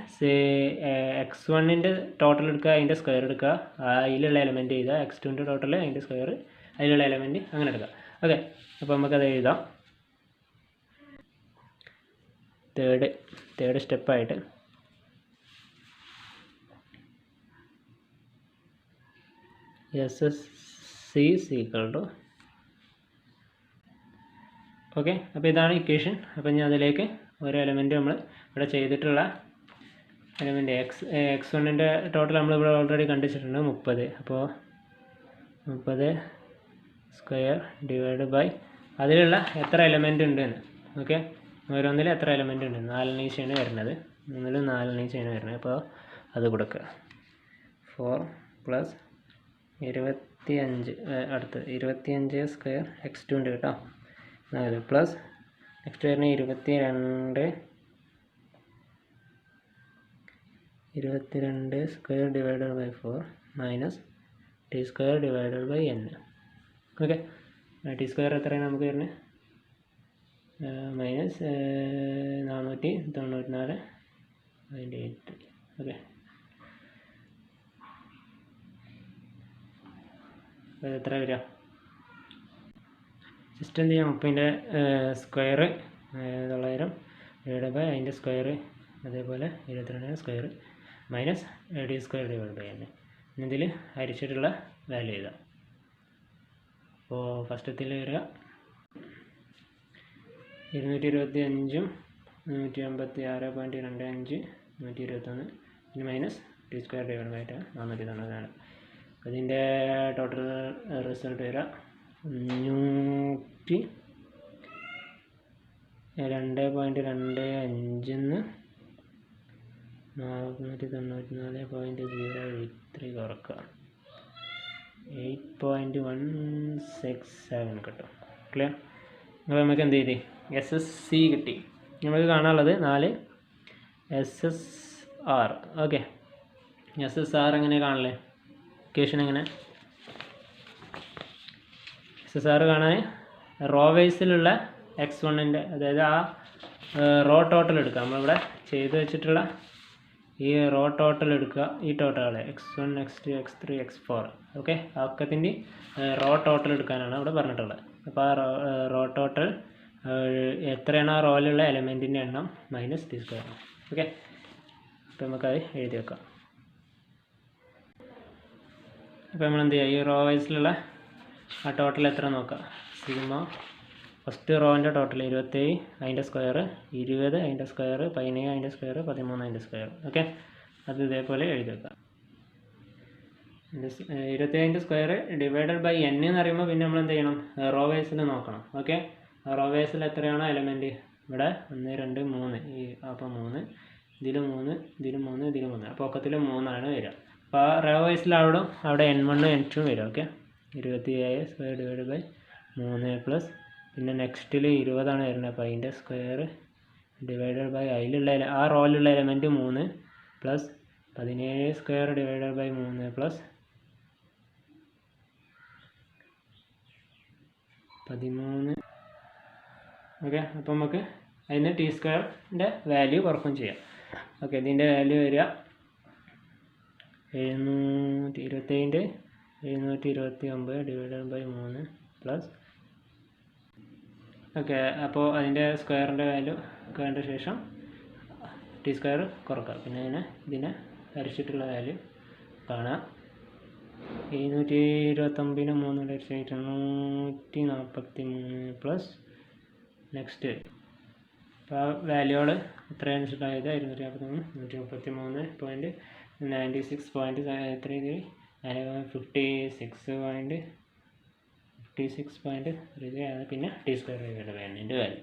x1ൻ്റെ ടോട്ടൽ എടുക്കുക, അതിൻ്റെ സ്ക്വയർ എടുക്കുക, അതിലുള്ള എലമെൻറ്റ് എഴുതുക, x2ൻ്റെ ടോട്ടൽ അതിൻ്റെ സ്ക്വയർ അതിലുള്ള എലമെൻറ്റ് അങ്ങനെ എടുക്കുക. ഓക്കെ, അപ്പോൾ നമുക്കത് എഴുതാം. തേർഡ് സ്റ്റെപ്പായിട്ട് SSC ഈക്വൽ ടു. ഓക്കെ, അപ്പോൾ ഇതാണ് ഇക്വേഷൻ. അപ്പോൾ ഞാൻ അതിലേക്ക് ഓരോ എലമെൻറ്റ് നമ്മൾ ഇവിടെ ചെയ്തിട്ടുള്ള എലമെൻറ്റ് x1ൻ്റെ ടോട്ടൽ നമ്മളിവിടെ ഓൾറെഡി കണ്ടുവച്ചിട്ടുണ്ട് 30. അപ്പോൾ 30 സ്ക്വയർ ഡിവൈഡ് ബൈ അതിലുള്ള എത്ര എലമെൻ്റ് ഉണ്ടെന്ന്. ഓക്കെ, ഓരോന്നിൽ എത്ര എലമെൻ്റ് ഉണ്ട്. 4 ഈച്ചയാണ് വരുന്നത്, 3 4 ഈച്ചയാണ് വരുന്നത്. അപ്പോൾ അത് കൊടുക്കുക. 4 + 25 അടുത്ത് 25 സ്ക്വയർ x2 ഉണ്ട് കേട്ടോ. 4 പ്ലസ് നെക്സ്റ്റ് വരുന്ന 22 square divided by 4 minus T square divided by n. Okay, T square എത്രയാണ് നമുക്ക് വരുന്നത്? മൈനസ് 494.8. ഓക്കെ, എത്ര വരിക? ജസ്റ്റ് എന്ത് ചെയ്യാം, 30ൻ്റെ സ്ക്വയർ 900 ഡിവൈഡ് ബൈ അതിൻ്റെ സ്ക്വയർ, അതേപോലെ 22 square minus T square divide by n. ഇതിൽ ഹരിച്ചിട്ടുള്ള വാല്യൂ എഴുതാം. അപ്പോൾ ഫസ്റ്റത്തിൽ വരിക 225 156.25 121 പിന്നെ minus T square divide by 494. അപ്പോൾ ഇതിൻ്റെ ടോട്ടൽ റിസൾട്ട് വരിക 502.25 494.03 കുറക്കുക 8.167 കിട്ടും. ക്ലിയർ? അപ്പോൾ നമുക്ക് എന്ത് ചെയ്തി? SSC കിട്ടി. നമുക്ക് കാണാനുള്ളത് 4 SSR. ഓക്കെ, SSR എങ്ങനെ കാണല്ലേ? ഇക്വേഷൻ എങ്ങനെ? SSR കാണാൻ റോ വൈസിലുള്ള x1ൻ്റെ, അതായത് ആ റോ ടോട്ടൽ എടുക്കുക. നമ്മളിവിടെ ചെയ്ത് വെച്ചിട്ടുള്ള ഈ റോ ടോട്ടൽ എടുക്കുക. ഈ total x1 x2 x3 x4 okay, ഒക്കത്തിൻ്റെ റോ ടോട്ടൽ എടുക്കാനാണ് ഇവിടെ പറഞ്ഞിട്ടുള്ളത്. അപ്പോൾ ആ റോ ടോട്ടൽ എത്രയാണ് ആ റോയിലുള്ള എലമെൻറ്റിൻ്റെ എണ്ണം മൈനസ് ടി സ്ക്വയർ. ഓക്കെ, അപ്പോൾ നമുക്കത് എഴുതി വെക്കാം. അപ്പോൾ നമ്മൾ എന്ത് ചെയ്യുക? ഈ റോ വൈസിലുള്ള ആ ടോട്ടൽ എത്ര നോക്കാം. സിഗ്മ ഫസ്റ്റ് റോൻ്റെ ടോട്ടൽ 27 അതിൻ്റെ സ്ക്വയർ 20 അതിൻ്റെ സ്ക്വയർ 17 അതിൻ്റെ സ്ക്വയർ 13 അതിൻ്റെ സ്ക്വയർ. ഓക്കെ, അത് ഇതേപോലെ എഴുതി വെക്കാം. 27 സ്ക്വയർ ഡിവൈഡഡ് ബൈ n എന്ന് പറയുമ്പോൾ പിന്നെ നമ്മൾ എന്ത് ചെയ്യണം? റോ വൈസിൽ നോക്കണം. ഓക്കെ, റോ വൈസിൽ എത്രയാണോ എലമെൻറ്റ്? ഇവിടെ 1 2 3 ഈ അപ്പോൾ 3 ഇതിൽ 3 ഇതിൽ 3 ഇതിൽ 3 അപ്പോൾ ഒക്കത്തിൽ 3 വരിക. അപ്പോൾ ആ റോ വൈസിൽ അവിടെ n1 n2 വരും. Okay, 27 square divide by 3 plus പിന്നെ നെക്സ്റ്റിൽ 20 വരുന്നത്. അപ്പോൾ അതിൻ്റെ സ്ക്വയർ ഡിവൈഡഡ് ബൈ അതിലുള്ള ആ റോയിലുള്ള element 3 plus 17 square divided by 3 plus 13. Okay, അപ്പോൾ നമുക്ക് അതിന് ടി സ്ക്വയറിൻ്റെ വാല്യൂ കുറക്കും ചെയ്യാം. ഓക്കെ, ഇതിൻ്റെ വാല്യൂ വരിക 729 ഡിവൈഡഡ് ബൈ 3 പ്ലസ്. ഓക്കെ, അപ്പോൾ അതിൻ്റെ സ്ക്വയറിൻ്റെ വാല്യൂ കണ്ട ശേഷം ടി സ്ക്വയർ കുറക്കുക. പിന്നെ ഇതിനെ ഹരിച്ചിട്ടുള്ള വാല്യൂ കാണാം. 729 343 പ്ലസ് നെക്സ്റ്റ്. അപ്പോൾ ആ വാല്യൂകൾ എത്രയാണ് വെച്ചിട്ടായത്? 253 133.96.33 56.33 പിന്നെ T square divide by n value.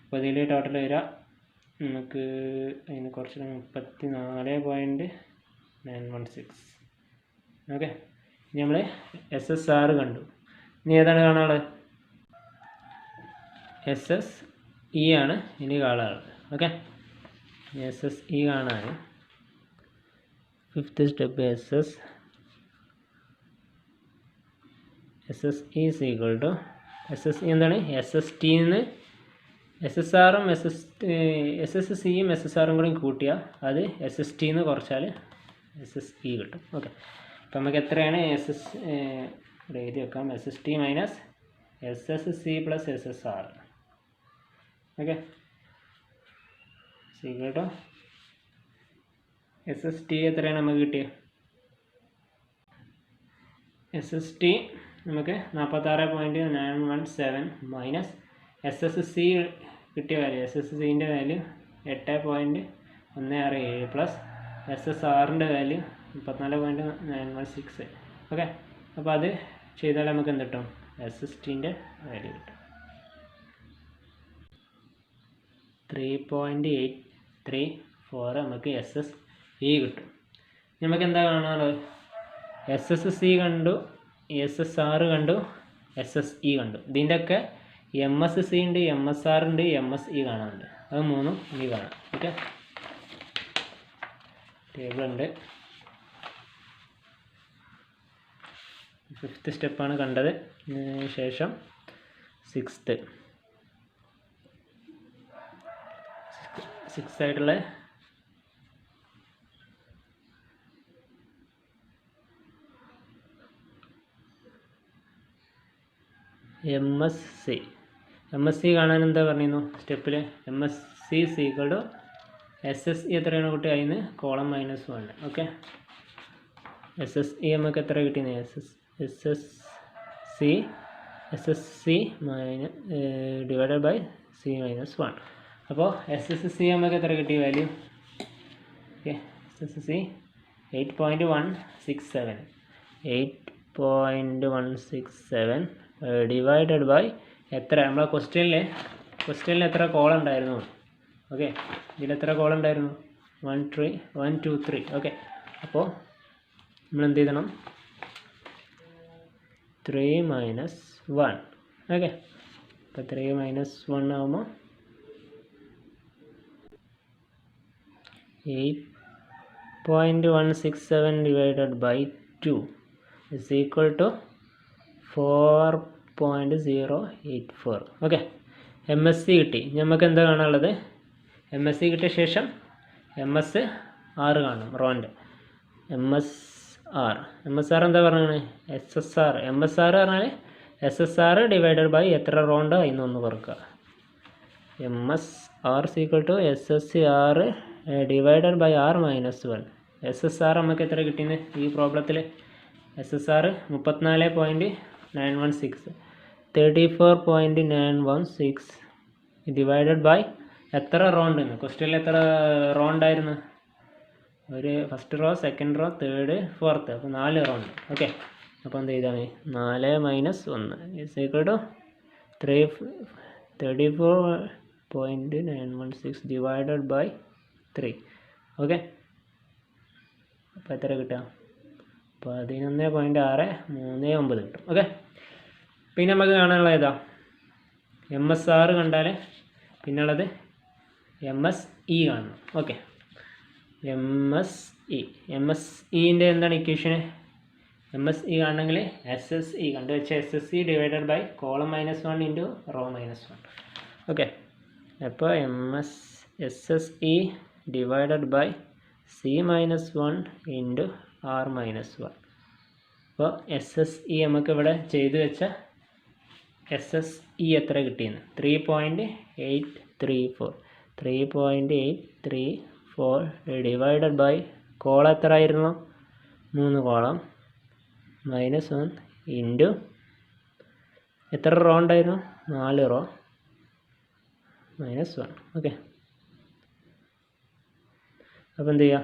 അപ്പോൾ ഇതിൽ ടോട്ടൽ വരിക നമുക്ക് അതിന് കുറച്ച് 34.916. ഓക്കെ, ഇനി നമ്മൾ SSR കണ്ടു. ഇനി ഏതാണ് കാണാനുള്ളത്? SSE ആണ് ഇനി കാണാനുള്ളത്. ഓക്കെ, SSE കാണാൻ fifth step SSE is equal to SSE എന്താണ്? SSTന്ന് SSRും SSCയും SSRും കൂടി കൂട്ടിയാൽ അത് SSTന്ന് കുറച്ചാൽ SSE കിട്ടും. ഓക്കെ, അപ്പോൾ നമുക്ക് എത്രയാണ് എഴുതി വെക്കാം? SST minus SSC plus SSR. Okay, equal to SST എത്രയാണ് നമുക്ക് കിട്ടിയത്? SST നമുക്ക് 46.917 മൈനസ് SSC കിട്ടിയ വാല്യൂ. SSCൻ്റെ വാല്യൂ 8.167 പ്ലസ് SSRൻ്റെ വാല്യൂ 34.916. ഓക്കെ, അപ്പോൾ അത് ചെയ്താൽ നമുക്ക് എന്ത് കിട്ടും? SSTൻ്റെ വാല്യൂ കിട്ടും. 3.834 നമുക്ക് SSE കിട്ടും. നമുക്ക് എന്താ കാണാനുള്ളത്? SSC കണ്ടു, SSR കണ്ടു, SSE കണ്ടു. ഇതിൻ്റെയൊക്കെ MSC ഉണ്ട്, MSR ഉണ്ട്, MSE കാണാനുണ്ട്. അത് മൂന്നും ഇനി കാണാം. ഓക്കെ, ടേബിൾ ഉണ്ട്. 5th സ്റ്റെപ്പാണ് കണ്ടത്. ശേഷം 6th ആയിട്ടുള്ള MSC കാണാൻ എന്താ പറഞ്ഞിരുന്നു സ്റ്റെപ്പിൽ? MSC = SSE എത്രയാണ് കുട്ടി? അതിന് കോളം -1. ഓക്കെ, SSE നമുക്ക് എത്ര കിട്ടിയെന്ന്? SSC divided by C-1. അപ്പോൾ SSC നമുക്ക് എത്ര കിട്ടി value? Okay, SSC 8.167 divided by എത്ര? നമ്മളെ ക്വസ്റ്റ്യനിൽ എത്ര കോളം ഉണ്ടായിരുന്നു? ഓക്കെ, ഇതിലെത്ര കോളം ഉണ്ടായിരുന്നു? 1 2 3. ഓക്കെ, അപ്പോൾ നമ്മൾ എന്ത് ചെയ്യണം? 3 - 1. ഓക്കെ, അപ്പോൾ 3 - 1 ആകുമ്പോൾ 8.167 divided by 2 is equal to 4.084. Okay, MSC കിട്ടി. നമുക്ക് എന്താ കാണാനുള്ളത്? MSC കിട്ടിയ ശേഷം MSR കാണും, റോൻ്റെ MSR എന്താ പറഞ്ഞത്? SSR. MSR പറഞ്ഞാൽ SSR ഡിവൈഡഡ് ബൈ എത്ര റോണ്ടോ അതിന് ഒന്ന് കുറക്കുക. MSR = SSR divided by R-1. SSR നമുക്ക് എത്ര കിട്ടിയെന്ന് ഈ പ്രോബ്ലത്തിൽ? SSR 34.916 34.916 ഡിവൈഡഡ് ബൈ എത്ര റോണ്ട്? ക്വസ്റ്റ്യനിൽ എത്ര റോണ്ടായിരുന്നു? ഒരു first row, second row, third, fourth. അപ്പോൾ 4 റോണ്ട്. ഓക്കെ, അപ്പോൾ എന്ത് ചെയ്താൽ മതി? 4 - 1 is equal to 34.916 divided by 3. Okay, അപ്പോൾ എത്ര കിട്ടുക? 11.639 കിട്ടും. ഓക്കെ, പിന്നെ നമുക്ക് കാണാനുള്ള ഏതാ? MSR കണ്ടാൽ പിന്നുള്ളത് MSE കാണണം. ഓക്കെ, MSEൻ്റെ എന്താണ് ഇക്വേഷന്? MSE കാണണമെങ്കിൽ SSE കണ്ടുവെച്ച SSE divided by column -1 into row -1. Okay, അപ്പോൾ SSE divided by C-1 into R-1. അപ്പോൾ SSE നമുക്ക് ഇവിടെ ചെയ്ത് വെച്ച SSE എത്ര കിട്ടിയെന്ന്? 3.834 ഡിവൈഡഡ് ബൈ കോളം എത്ര ആയിരുന്നു? 3 കോളം -1 ഇൻറ്റു എത്ര റോ ഉണ്ടായിരുന്നു? 4 റോ -1. ഓക്കെ, അപ്പോൾ എന്ത് ചെയ്യുക?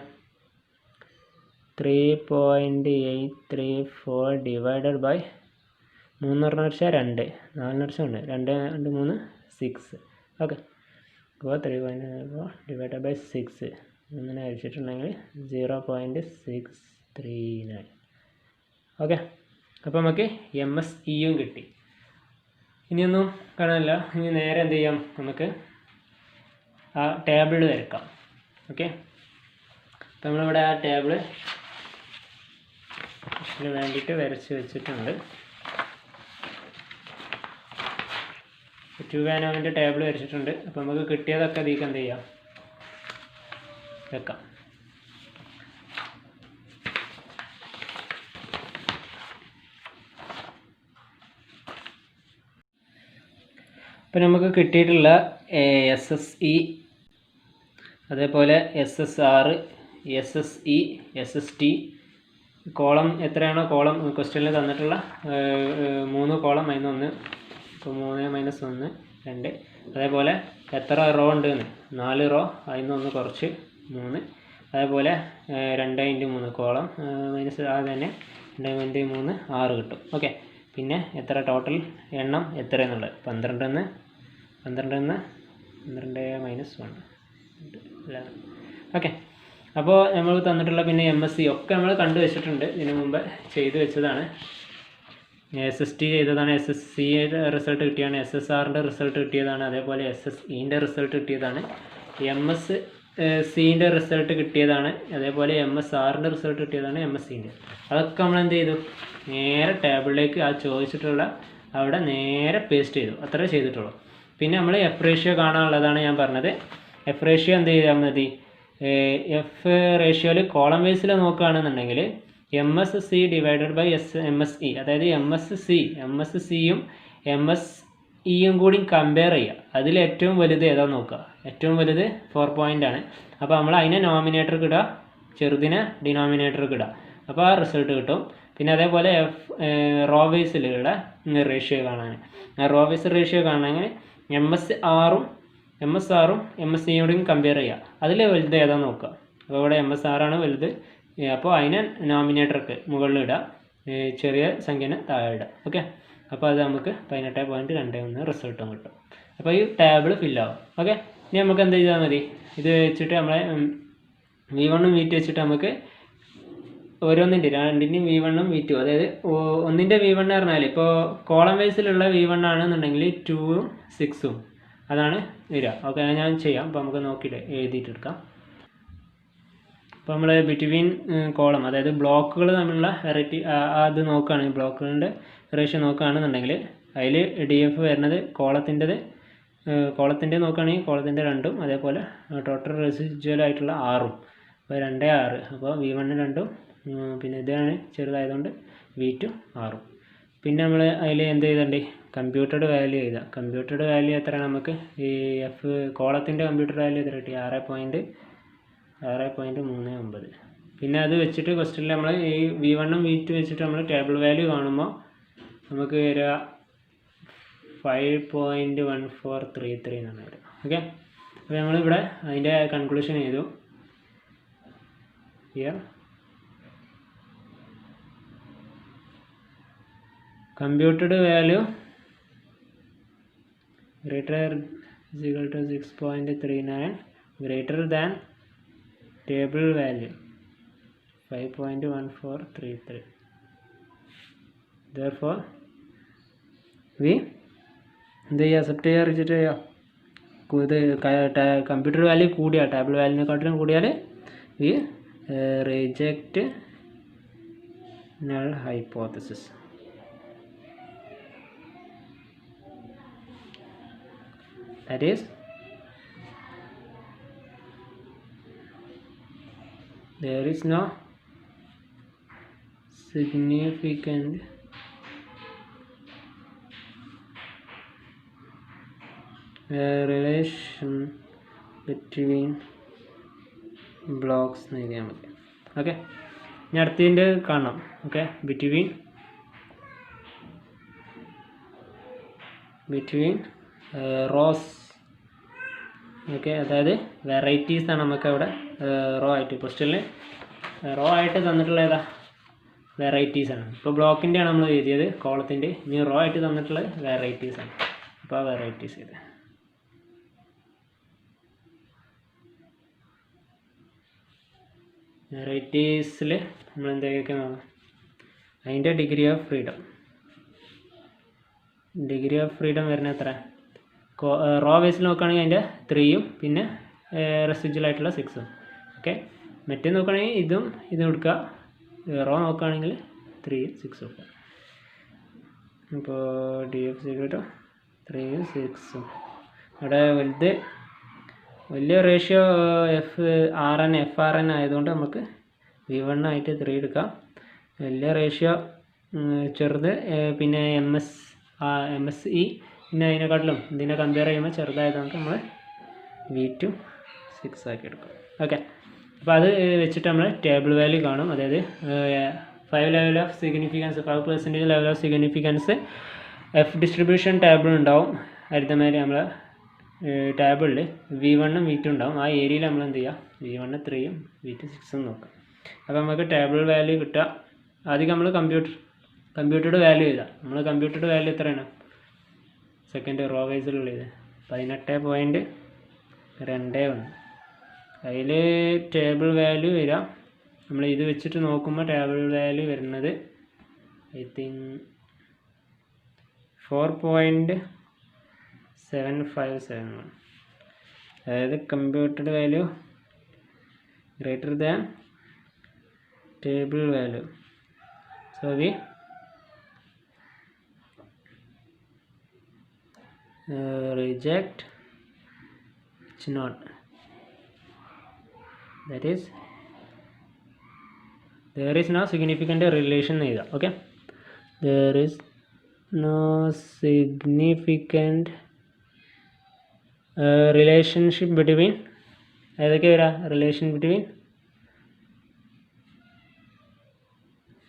3.834 ഡിവൈഡഡ് ബൈ 3 അടിച്ചാൽ 2, 4 അടിച്ചാൽ 1, 2 2 3 6. ഓക്കെ, അപ്പോൾ 3.4 ഡിവൈഡഡ് ബൈ 6 അങ്ങനെ അടിച്ചിട്ടുണ്ടെങ്കിൽ 0.639. ഓക്കെ, അപ്പോൾ നമുക്ക് MSEയും കിട്ടി. ഇനിയൊന്നും കാണാനില്ല. ഇനി നേരെ എന്ത് ചെയ്യാം? നമുക്ക് ആ ടേബിളിൽ വരക്കാം. ഓക്കെ, അപ്പോൾ നമ്മളിവിടെ ആ ടേബിൾ ഇതിന് വേണ്ടിയിട്ട് വരച്ച് വെച്ചിട്ടുണ്ട്. 2 വാനോവിൻ്റെ ടേബിൾ വരച്ചിട്ടുണ്ട്. അപ്പോൾ നമുക്ക് കിട്ടിയതൊക്കെ ഇതിലേക്ക് എന്ത് ചെയ്യാം? വെക്കാം. അപ്പോൾ നമുക്ക് കിട്ടിയിട്ടുള്ള SSE, അതേപോലെ SSR, SSE, SST കോളം എത്രയാണോ കോളം ക്വസ്റ്റ്യനിൽ തന്നിട്ടുള്ള 3 കോളം -1. ഇപ്പോൾ 3 - 1 2. അതേപോലെ എത്ര റോ ഉണ്ടെന്ന്? 4 റോ, അതിൽ നിന്ന് കുറച്ച് 3. അതേപോലെ 2 × 3 കോളം മൈനസ് അത് തന്നെ 2 × 3 6 കിട്ടും. ഓക്കെ, പിന്നെ എത്ര ടോട്ടൽ എണ്ണം എത്രയെന്നുള്ളത്? 12 × 12 - 1 ഓക്കെ. അപ്പോൾ നമ്മൾ തന്നിട്ടുള്ള പിന്നെ MSc ഒക്കെ നമ്മൾ കണ്ടു വെച്ചിട്ടുണ്ട്, ഇതിനു മുമ്പ് ചെയ്ത് വെച്ചതാണ്. SST ചെയ്തതാണ്, SSCയുടെ റിസൾട്ട് കിട്ടിയതാണ്, SSRൻ്റെ റിസൾട്ട് കിട്ടിയതാണ്, അതേപോലെ SSEൻ്റെ റിസൾട്ട് കിട്ടിയതാണ്, MSCൻ്റെ റിസൾട്ട് കിട്ടിയതാണ്, അതേപോലെ MSRൻ്റെ റിസൾട്ട് കിട്ടിയതാണ്, MSCൻ്റെ. അതൊക്കെ നമ്മൾ എന്ത് ചെയ്തു, നേരെ ടേബിളിലേക്ക് ആ ചോദിച്ചിട്ടുള്ള അവിടെ നേരെ പേസ്റ്റ് ചെയ്തു, അത്രേ ചെയ്തിട്ടുള്ളൂ. പിന്നെ നമ്മൾ F റേഷ്യോ കാണാനുള്ളതാണ് ഞാൻ പറഞ്ഞത്. F റേഷ്യോ എന്ത് ചെയ്താൽ മതി, F റേഷ്യോയിൽ കോളം വൈസിൽ നോക്കുകയാണെന്നുണ്ടെങ്കിൽ MSC ഡിവൈഡഡ് ബൈ MSE, അതായത് MSCയും MSEയും കൂടി കമ്പയർ ചെയ്യുക. അതിൽ ഏറ്റവും വലുത് ഏതാ നോക്കുക, ഏറ്റവും വലുത് 4 പോയിൻ്റാണ്. അപ്പോൾ നമ്മൾ അതിനെ നോമിനേറ്റർക്ക് ഇടുക, ചെറുതിനെ ഡിനോമിനേറ്റർക്ക് ഇടുക, അപ്പോൾ ആ റിസൾട്ട് കിട്ടും. പിന്നെ അതേപോലെ റോ വൈസിലുള്ള റേഷ്യോ കാണാൻ, റോ വൈസ് റേഷ്യോ കാണണമെങ്കിൽ MSRും MSCയോടും കമ്പയർ ചെയ്യുക, അതിൽ വലുത് ഏതാ നോക്കുക. അപ്പോൾ ഇവിടെ MSR ആണ് വലുത്, അപ്പോൾ അതിനെ നോമിനേറ്റർക്ക് മുകളിൽ ഇടുക, ചെറിയ സംഖ്യനെ താഴെ ഇടുക. ഓക്കെ. അപ്പോൾ അത് നമുക്ക് 18.21 റിസൾട്ടും കിട്ടും. അപ്പോൾ ഈ ടേബിൾ ഫില്ലാവും. ഓക്കെ. ഇനി നമുക്ക് എന്ത് ചെയ്താൽ മതി, ഇത് വെച്ചിട്ട് നമ്മളെ V1ഉം V2 വെച്ചിട്ട് നമുക്ക് രണ്ടിൻ്റെയും V1ഉം V2, അതായത് ഒന്നിൻ്റെ V1 പറഞ്ഞാൽ ഇപ്പോൾ കോളം വൈസിലുള്ള V1 ആണെന്നുണ്ടെങ്കിൽ 2ഉം 6ഉം അതാണ് വരിക. ഓക്കെ, ഞാൻ ചെയ്യാം. അപ്പോൾ നമുക്ക് നോക്കിയിട്ട് എഴുതിയിട്ടെടുക്കാം. അപ്പോൾ നമ്മൾ ബിറ്റ്വീൻ കോളം, അതായത് ബ്ലോക്കുകൾ തമ്മിലുള്ള വെറൈറ്റി അത് നോക്കുകയാണെങ്കിൽ, ബ്ലോക്കുകളുടെ റേഷ്യോ നോക്കുകയാണെന്നുണ്ടെങ്കിൽ അതിൽ DF വരുന്നത് കോളത്തിൻ്റെ നോക്കുകയാണെങ്കിൽ കോളത്തിൻ്റെ 2ഉം, അതേപോലെ ടോട്ടൽ റെസിജ്വൽ ആയിട്ടുള്ള 6ഉം. അപ്പോൾ 2 6. അപ്പോൾ V1 2ഉം, പിന്നെ ഇതാണ് ചെറുതായതുകൊണ്ട് V2 6ഉം. പിന്നെ നമ്മൾ അതിൽ എന്ത് ചെയ്തിട്ടുണ്ട്, കമ്പ്യൂട്ടഡ് വാല്യൂ എഴുതുക. കമ്പ്യൂട്ടഡ് വാല്യൂ എത്രയാണ് നമുക്ക്, ഈ F കോളത്തിൻ്റെ കമ്പ്യൂട്ടഡ് വാല്യൂ എത്ര കിട്ടി, 6.39. പിന്നെ അത് വെച്ചിട്ട് ക്വസ്റ്റ്യനിൽ നമ്മൾ ഈ V1ഉം V2 വെച്ചിട്ട് നമ്മൾ ടേബിൾ വാല്യൂ കാണുമ്പോൾ നമുക്ക് വരിക 5.1433 എന്നാണ് വരിക. ഓക്കെ. അപ്പോൾ നമ്മളിവിടെ അതിൻ്റെ കൺക്ലൂഷൻ ചെയ്തു. Here computed value greater is equal to 6.39 greater than table value 5.1433. therefore we എന്ത് ചെയ്യുക, അക്സെപ്റ്റ് ചെയ്യുക, റിജക്റ്റ് ചെയ്യുക. ഇത് കമ്പ്യൂട്ടർ വാല്യൂ കൂടിയാൽ, ടേബിൾ വാല്യൂവിനെക്കാട്ടിലും കൂടിയാൽ ഈ reject null hypothesis. That is, there is no significant relation between blocks എന്ന് എഴുതിയാൽ മതി. ഓക്കെ. ഇനി അടുത്തതിൻ്റെ കാണാം. ഓക്കെ. Between rose. ഓക്കെ, അതായത് വെറൈറ്റീസ് ആണ് നമുക്ക് അവിടെ റോ ആയിട്ട്, ക്വസ്റ്റ്യനിൽ റോ ആയിട്ട് തന്നിട്ടുള്ള ഏതാ, വെറൈറ്റീസ് ആണ്. ഇപ്പോൾ ബ്ലോക്കിൻ്റെ ആണ് നമ്മൾ എഴുതിയത്, കോളത്തിൻ്റെ. ഇനി റോ ആയിട്ട് തന്നിട്ടുള്ളത് വെറൈറ്റീസ് ആണ്. അപ്പോൾ ആ വെറൈറ്റീസ് ഇത് വെറൈറ്റീസിൽ നമ്മൾ എന്തൊക്കെ നോക്കാം, അതിൻ്റെ ഡിഗ്രി ഓഫ് ഫ്രീഡം വരുന്ന എത്ര, റോ ബേസിൽ നോക്കുകയാണെങ്കിൽ അതിൻ്റെ 3ഉം പിന്നെ റെസിജ്വൽ ആയിട്ടുള്ള 6ഉം. ഓക്കെ. മറ്റേ നോക്കുകയാണെങ്കിൽ ഇതും എടുക്കുക, റോ നോക്കുകയാണെങ്കിൽ 3ഉം 6ഉം. അപ്പോൾ DF 3ഉം 6ഉം. അവിടെ വലിയ റേഷ്യോ FRN ആയതുകൊണ്ട് നമുക്ക് V1 ആയിട്ട് 3 എടുക്കാം. വലിയ റേഷ്യോ ചെറുത് പിന്നെ MSE പിന്നെ അതിനെക്കാട്ടിലും ഇതിനെ കമ്പയർ ചെയ്യുമ്പോൾ ചെറുതായതുകൊണ്ട് നമ്മൾ V2 6 ആക്കി എടുക്കും. ഓക്കെ. അപ്പോൾ അത് വെച്ചിട്ട് നമ്മൾ ടേബിൾ വാല്യൂ കാണും. അതായത് 5 level of significance, 5% level of significance F distribution table ഉണ്ടാവും. അരിതമേലെ നമ്മൾ ടേബിളിൽ V1ഉം V2 ഉണ്ടാവും. ആ ഏരിയയിൽ നമ്മൾ എന്ത് ചെയ്യുക, V1 3ഉം V2 6ഉം നോക്കാം. അപ്പോൾ നമുക്ക് ടേബിൾ വാല്യൂ കിട്ടുക. ആദ്യം നമ്മൾ കമ്പ്യൂട്ടഡ് വാല്യൂ ചെയ്താൽ നമ്മൾ കമ്പ്യൂട്ടഡ് വാല്യൂ എത്രയാണ്, സെക്കൻഡ് റോ വൈസിലുള്ളത് 18.21 2 1 അതിൽ ടേബിൾ വാല്യൂ വരാം. നമ്മൾ ഇത് വെച്ചിട്ട് നോക്കുമ്പോൾ ടേബിൾ വാല്യൂ വരുന്നത് ഐ തിങ്ക് 4.7571. അതായത് computed value greater than table value. So we reject H0. That is there is no significant relation either. Okay, there is no significant relationship between relation between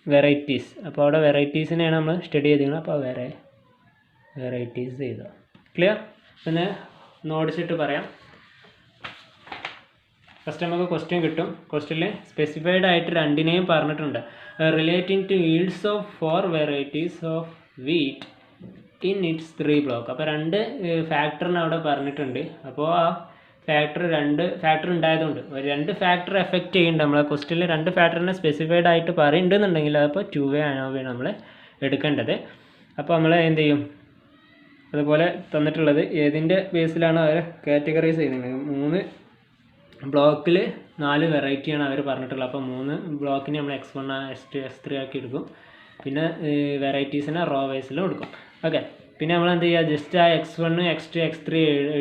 varieties. അപ്പോൾ അവിടെ വെറൈറ്റീസിനെയാണ് നമ്മൾ study ചെയ്തിരിക്കുന്നത്. അപ്പോൾ varieties ചെയ്ത clear. പിന്നെ നോട്ട്സിട്ട് പറയാം. First നമുക്ക് question കിട്ടും. ക്വസ്റ്റ്യനിൽ സ്പെസിഫൈഡ് ആയിട്ട് 2 പറഞ്ഞിട്ടുണ്ട്. Relating to yields of 4 varieties of wheat in its 3 block. അപ്പോൾ 2 ഫാക്ടറിന് അവിടെ പറഞ്ഞിട്ടുണ്ട്. അപ്പോൾ ആ രണ്ട് ഫാക്ടർ ഉണ്ടായതുകൊണ്ട് 2 ഫാക്ടർ എഫക്റ്റ് ചെയ്യുന്നുണ്ട്. നമ്മളെ ക്വസ്റ്റ്യനിൽ 2 ഫാക്ടറിനെ സ്പെസിഫൈഡ് ആയിട്ട് പറയുന്നുണ്ടെന്നുണ്ടെങ്കിൽ അപ്പോൾ 2A ANOVA നമ്മൾ എടുക്കേണ്ടത്. അപ്പോൾ നമ്മൾ എന്ത് ചെയ്യും, അതുപോലെ തന്നിട്ടുള്ളത് ഏതിൻ്റെ ബേസിലാണ് അവർ കാറ്റഗറൈസ് ചെയ്യുന്നത്. 3 ബ്ലോക്കിൽ 4 വെറൈറ്റിയാണ് അവർ പറഞ്ഞിട്ടുള്ളത്. അപ്പോൾ 3 ബ്ലോക്കിന് നമ്മൾ X1 S2 S3 ആക്കി എടുക്കും. പിന്നെ വെറൈറ്റീസിനെ റോ വൈസിലും എടുക്കും. ഓക്കെ, പിന്നെ നമ്മൾ എന്ത് ചെയ്യുക, ജസ്റ്റ് ആ X1 X2 X3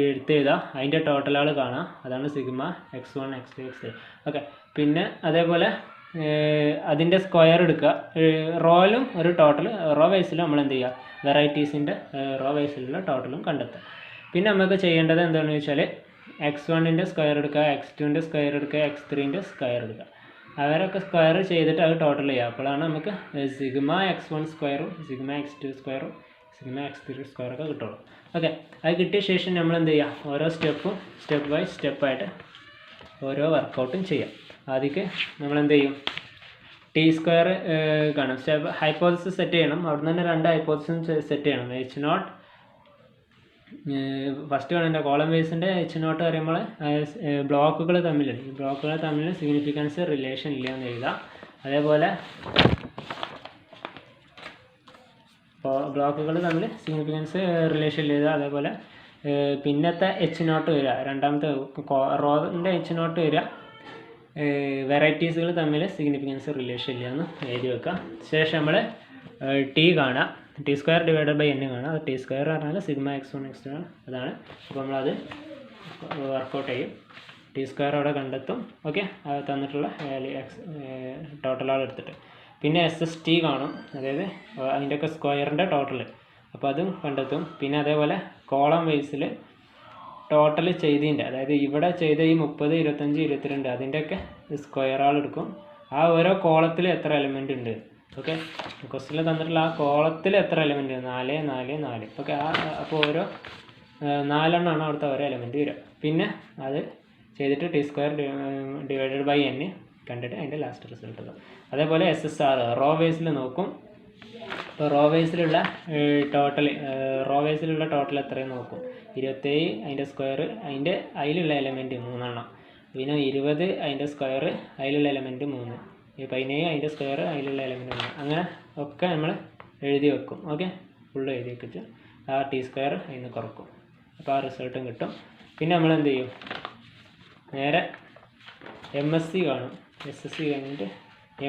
എടുത്ത് ചെയ്താൽ അതിൻ്റെ ടോട്ടലുകൾ കാണാം. അതാണ് sigma X1 X2 X3. Okay, പിന്നെ അതേപോലെ അതിൻ്റെ സ്ക്വയർ എടുക്കുക. റോയിലും ഒരു ടോട്ടൽ, റോ വൈസിലും നമ്മൾ എന്ത് ചെയ്യുക, വെറൈറ്റീസിൻ്റെ റോ വൈസിലുള്ള ടോട്ടലും കണ്ടെത്തുക. പിന്നെ നമുക്ക് ചെയ്യേണ്ടത് എന്താണെന്ന് വെച്ചാൽ X1ൻ്റെ സ്ക്വയർ എടുക്കുക, X2ൻ്റെ സ്ക്വയർ എടുക്കുക, X3ൻ്റെ സ്ക്വയർ എടുക്കുക. അവരൊക്കെ സ്ക്വയർ ചെയ്തിട്ട് അത് ടോട്ടൽ ചെയ്യുക. അപ്പോഴാണ് നമുക്ക് സിഗ്മ X1 സ്ക്വയറും സിഗ്മ X2 സ്ക്വയറും സിഗ്മ X3 സ്ക്വയറൊക്കെ കിട്ടുള്ളൂ. ഓക്കെ, അത് കിട്ടിയ ശേഷം നമ്മൾ എന്ത് ചെയ്യുക, ഓരോ സ്റ്റെപ്പ് ബൈ സ്റ്റെപ്പായിട്ട് ഓരോ വർക്കൗട്ടും ചെയ്യാം. ആദ്യമൊക്കെ നമ്മൾ എന്ത് ചെയ്യും, T² കാണും. സ്റ്റെപ്പ് ഹൈപ്പോസിസ് സെറ്റ് ചെയ്യണം. അവിടെ നിന്ന് തന്നെ 2 ഹൈപ്പോസിസും സെറ്റ് ചെയ്യണം. H0 ഫസ്റ്റ് കാണുന്ന കോളം ബേസിൻ്റെ H0 പറയുമ്പോൾ ബ്ലോക്കുകൾ തമ്മിലുണ്ട്. ഈ ബ്ലോക്കുകൾ തമ്മിൽ സിഗ്നിഫിക്കൻസ് റിലേഷൻ ഇല്ല എന്ന് എഴുതാം. അതേപോലെ ബ്ലോക്കുകൾ തമ്മിൽ സിഗ്നിഫിക്കൻസ് റിലേഷൻ ഇല്ല. അതേപോലെ പിന്നത്തെ H0 വരിക, രണ്ടാമത്തെ റോൻ്റെ H0 വരിക, വെറൈറ്റീസുകൾ തമ്മിൽ സിഗ്നിഫിക്കൻസ് റിലേഷൻ ഇല്ല എന്ന് എഴുതി വെക്കാം. ശേഷം നമ്മൾ T കാണാം, T² ഡിവൈഡഡ് ബൈ N കാണാം. അത് T² പറഞ്ഞാൽ സിഗ്മ X1 X2 ആണ്. അതാണ്. അപ്പോൾ നമ്മളത് വർക്കൗട്ട് ചെയ്യും. T² അവിടെ കണ്ടെത്തും. ഓക്കെ, അത് തന്നിട്ടുള്ള ടോട്ടലുകൾ എടുത്തിട്ട് പിന്നെ SST കാണും, അതായത് അതിൻ്റെയൊക്കെ സ്ക്വയറിൻ്റെ ടോട്ടൽ. അപ്പോൾ അതും കണ്ടെത്തും. പിന്നെ അതേപോലെ കോളം വൈസിൽ ടോട്ടൽ ചെയ്തതിൻ്റെ, അതായത് ഇവിടെ ചെയ്ത ഈ 30 25 22 അതിൻ്റെയൊക്കെ സ്ക്വയറുകൾ എടുക്കും. ആ ഓരോ കോളത്തിൽ എത്ര എലിമെൻ്റ് ഉണ്ട്. ഓക്കെ, ക്വസ്റ്റ്യനിൽ തന്നിട്ടുള്ള ആ കോളത്തിൽ എത്ര എലിമെൻ്റ്, 4 4 4. ഓക്കെ, അപ്പോൾ ഓരോ 4 എണ്ണമാണ് അവിടുത്തെ ഓരോ എലിമെൻ്റ് വരിക. പിന്നെ അത് ചെയ്തിട്ട് T² ഡിവൈഡഡ് ബൈ N കണ്ടിട്ട് അതിൻ്റെ ലാസ്റ്റ് റിസൾട്ട് ഇതാ. അതേപോലെ SSR റോ വേസിൽ നോക്കും. ഇപ്പോൾ റോ വേസിലുള്ള ടോട്ടൽ എത്രയും നോക്കും. 27 അതിൻ്റെ സ്ക്വയർ, അതിലുള്ള എലിമെൻറ്റ് 3 എണ്ണം. പിന്നെ 20 അതിൻ്റെ സ്ക്വയർ, അതിലുള്ള എലിമെൻറ്റ് 3. 17 അതിൻ്റെ സ്ക്വയർ, അതിലുള്ള എലിമെൻറ്റ് 3. അങ്ങനെ ഒക്കെ നമ്മൾ എഴുതി വെക്കും. ഓക്കെ, ഫുള്ള് എഴുതി വെച്ചിട്ട് ആ T² അതിൽ നിന്ന് കുറക്കും. അപ്പോൾ ആ റിസൾട്ടും കിട്ടും. പിന്നെ നമ്മൾ എന്ത് ചെയ്യും, നേരെ MSC കാണും. SSC കഴിഞ്ഞിട്ട്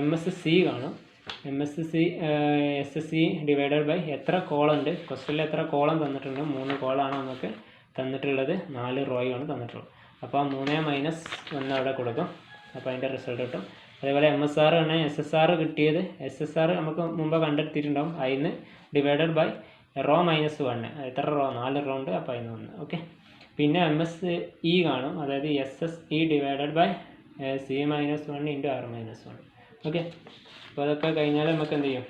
MSC കാണും. SSC ഡിവൈഡഡ് ബൈ എത്ര കോളം ഉണ്ട്. ക്വസ്റ്റ്യനിൽ എത്ര കോളം തന്നിട്ടുണ്ട്, 3 കോളമാണ് നമുക്ക് തന്നിട്ടുള്ളത്, 4 റോയാണ് തന്നിട്ടുള്ളത്. അപ്പോൾ 3 - 1 അവിടെ കൊടുക്കും. അപ്പോൾ അതിൻ്റെ റിസൾട്ട് കിട്ടും. അതേപോലെ MSR ആണ്. SSR കിട്ടിയത്, SSR നമുക്ക് മുമ്പ് കണ്ടെത്തിയിട്ടുണ്ടാവും. അതിന് ഡിവൈഡഡ് ബൈ റോ -1. എത്ര റോ, 4 റോ ഉണ്ട്. അപ്പോൾ അതിന് 1. ഓക്കെ, പിന്നെ MSE കാണും, അതായത് SSE divided by C - 1 × R - 1. Okay, അപ്പോൾ അതൊക്കെ കഴിഞ്ഞാൽ നമുക്ക് എന്ത് ചെയ്യും,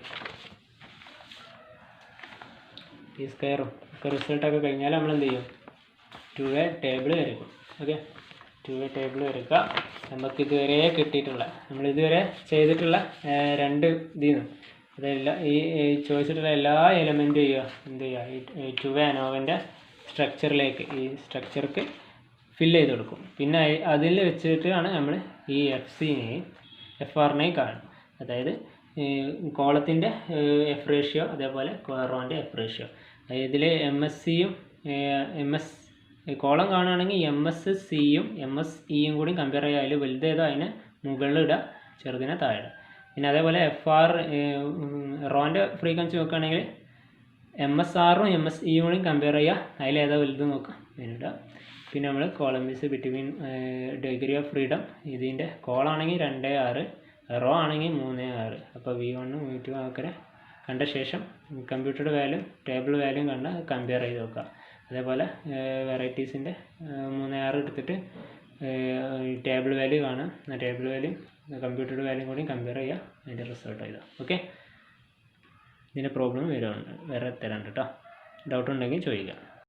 T² ഒക്കെ റിസൾട്ടൊക്കെ കഴിഞ്ഞാൽ നമ്മൾ എന്ത് ചെയ്യും, 2A ടേബിൾ വരയ്ക്കും. ഓക്കെ, 2A ടേബിൾ വരയ്ക്കുക. നമുക്ക് ഇതുവരെ കിട്ടിയിട്ടുള്ള, നമ്മളിതുവരെ ചെയ്തിട്ടുള്ള 2 ഇതിൽ നിന്ന് അതെല്ലാം ഈ ചോദിച്ചിട്ടുള്ള എല്ലാ എലമെൻറ്റും ചെയ്യുക, എന്ത് ചെയ്യുക, ഈ 2A ANOVA സ്ട്രക്ചറിലേക്ക്, ഈ സ്ട്രക്ചർക്ക് ഫില്ല് ചെയ്ത് കൊടുക്കും. പിന്നെ അതിൽ വെച്ചിട്ടാണ് നമ്മൾ ഈ എഫ്സിനെയും FRനെയും കാണും. അതായത് കോളത്തിൻ്റെ എഫ് റേഷ്യോ അതേപോലെ റോൻ്റെ എഫ് റേഷ്യോ. ഇതിൽ MSCയും കോളം കാണുകയാണെങ്കിൽ MSCയും MSEയും കൂടി കമ്പയർ ചെയ്യുക. അതിൽ വലുതേതോ അതിനെ മുകളിൽ ഇടുക, ചെറുതിനെ താഴെ ഇടുക. പിന്നെ അതേപോലെ FR റോൻ്റെ ഫ്രീക്വൻസി നോക്കുകയാണെങ്കിൽ MSRും MSEയും കൂടി കമ്പയർ ചെയ്യുക. അതിലേതാ വലുത് നോക്കുക, അതിനിടുക. പിന്നെ നമ്മൾ column between degree of freedom, ഇതിൻ്റെ കോളാണെങ്കിൽ 2.6, റോ ആണെങ്കിൽ 3.6. അപ്പോൾ V1 V2 ഒക്കെ കണ്ട ശേഷം കമ്പ്യൂട്ടറുടെ വാല്യൂ ടേബിൾ വാല്യൂ കണ്ട് കമ്പയർ ചെയ്ത് നോക്കുക. അതേപോലെ വെറൈറ്റീസിൻ്റെ 3.6 എടുത്തിട്ട് ടേബിൾ വാല്യൂ കാണുക. ആ ടേബിൾ വാല്യൂ കമ്പ്യൂട്ടറുടെ വാല്യൂ കൂടി കമ്പയർ ചെയ്യുക, അതിൻ്റെ റിസൾട്ട് ചെയ്താൽ ഓക്കെ. ഇതിൻ്റെ പ്രോബ്ലം വേറെ തരാനുണ്ട് കേട്ടോ. ഡൗട്ട് ഉണ്ടെങ്കിൽ ചോദിക്കുക.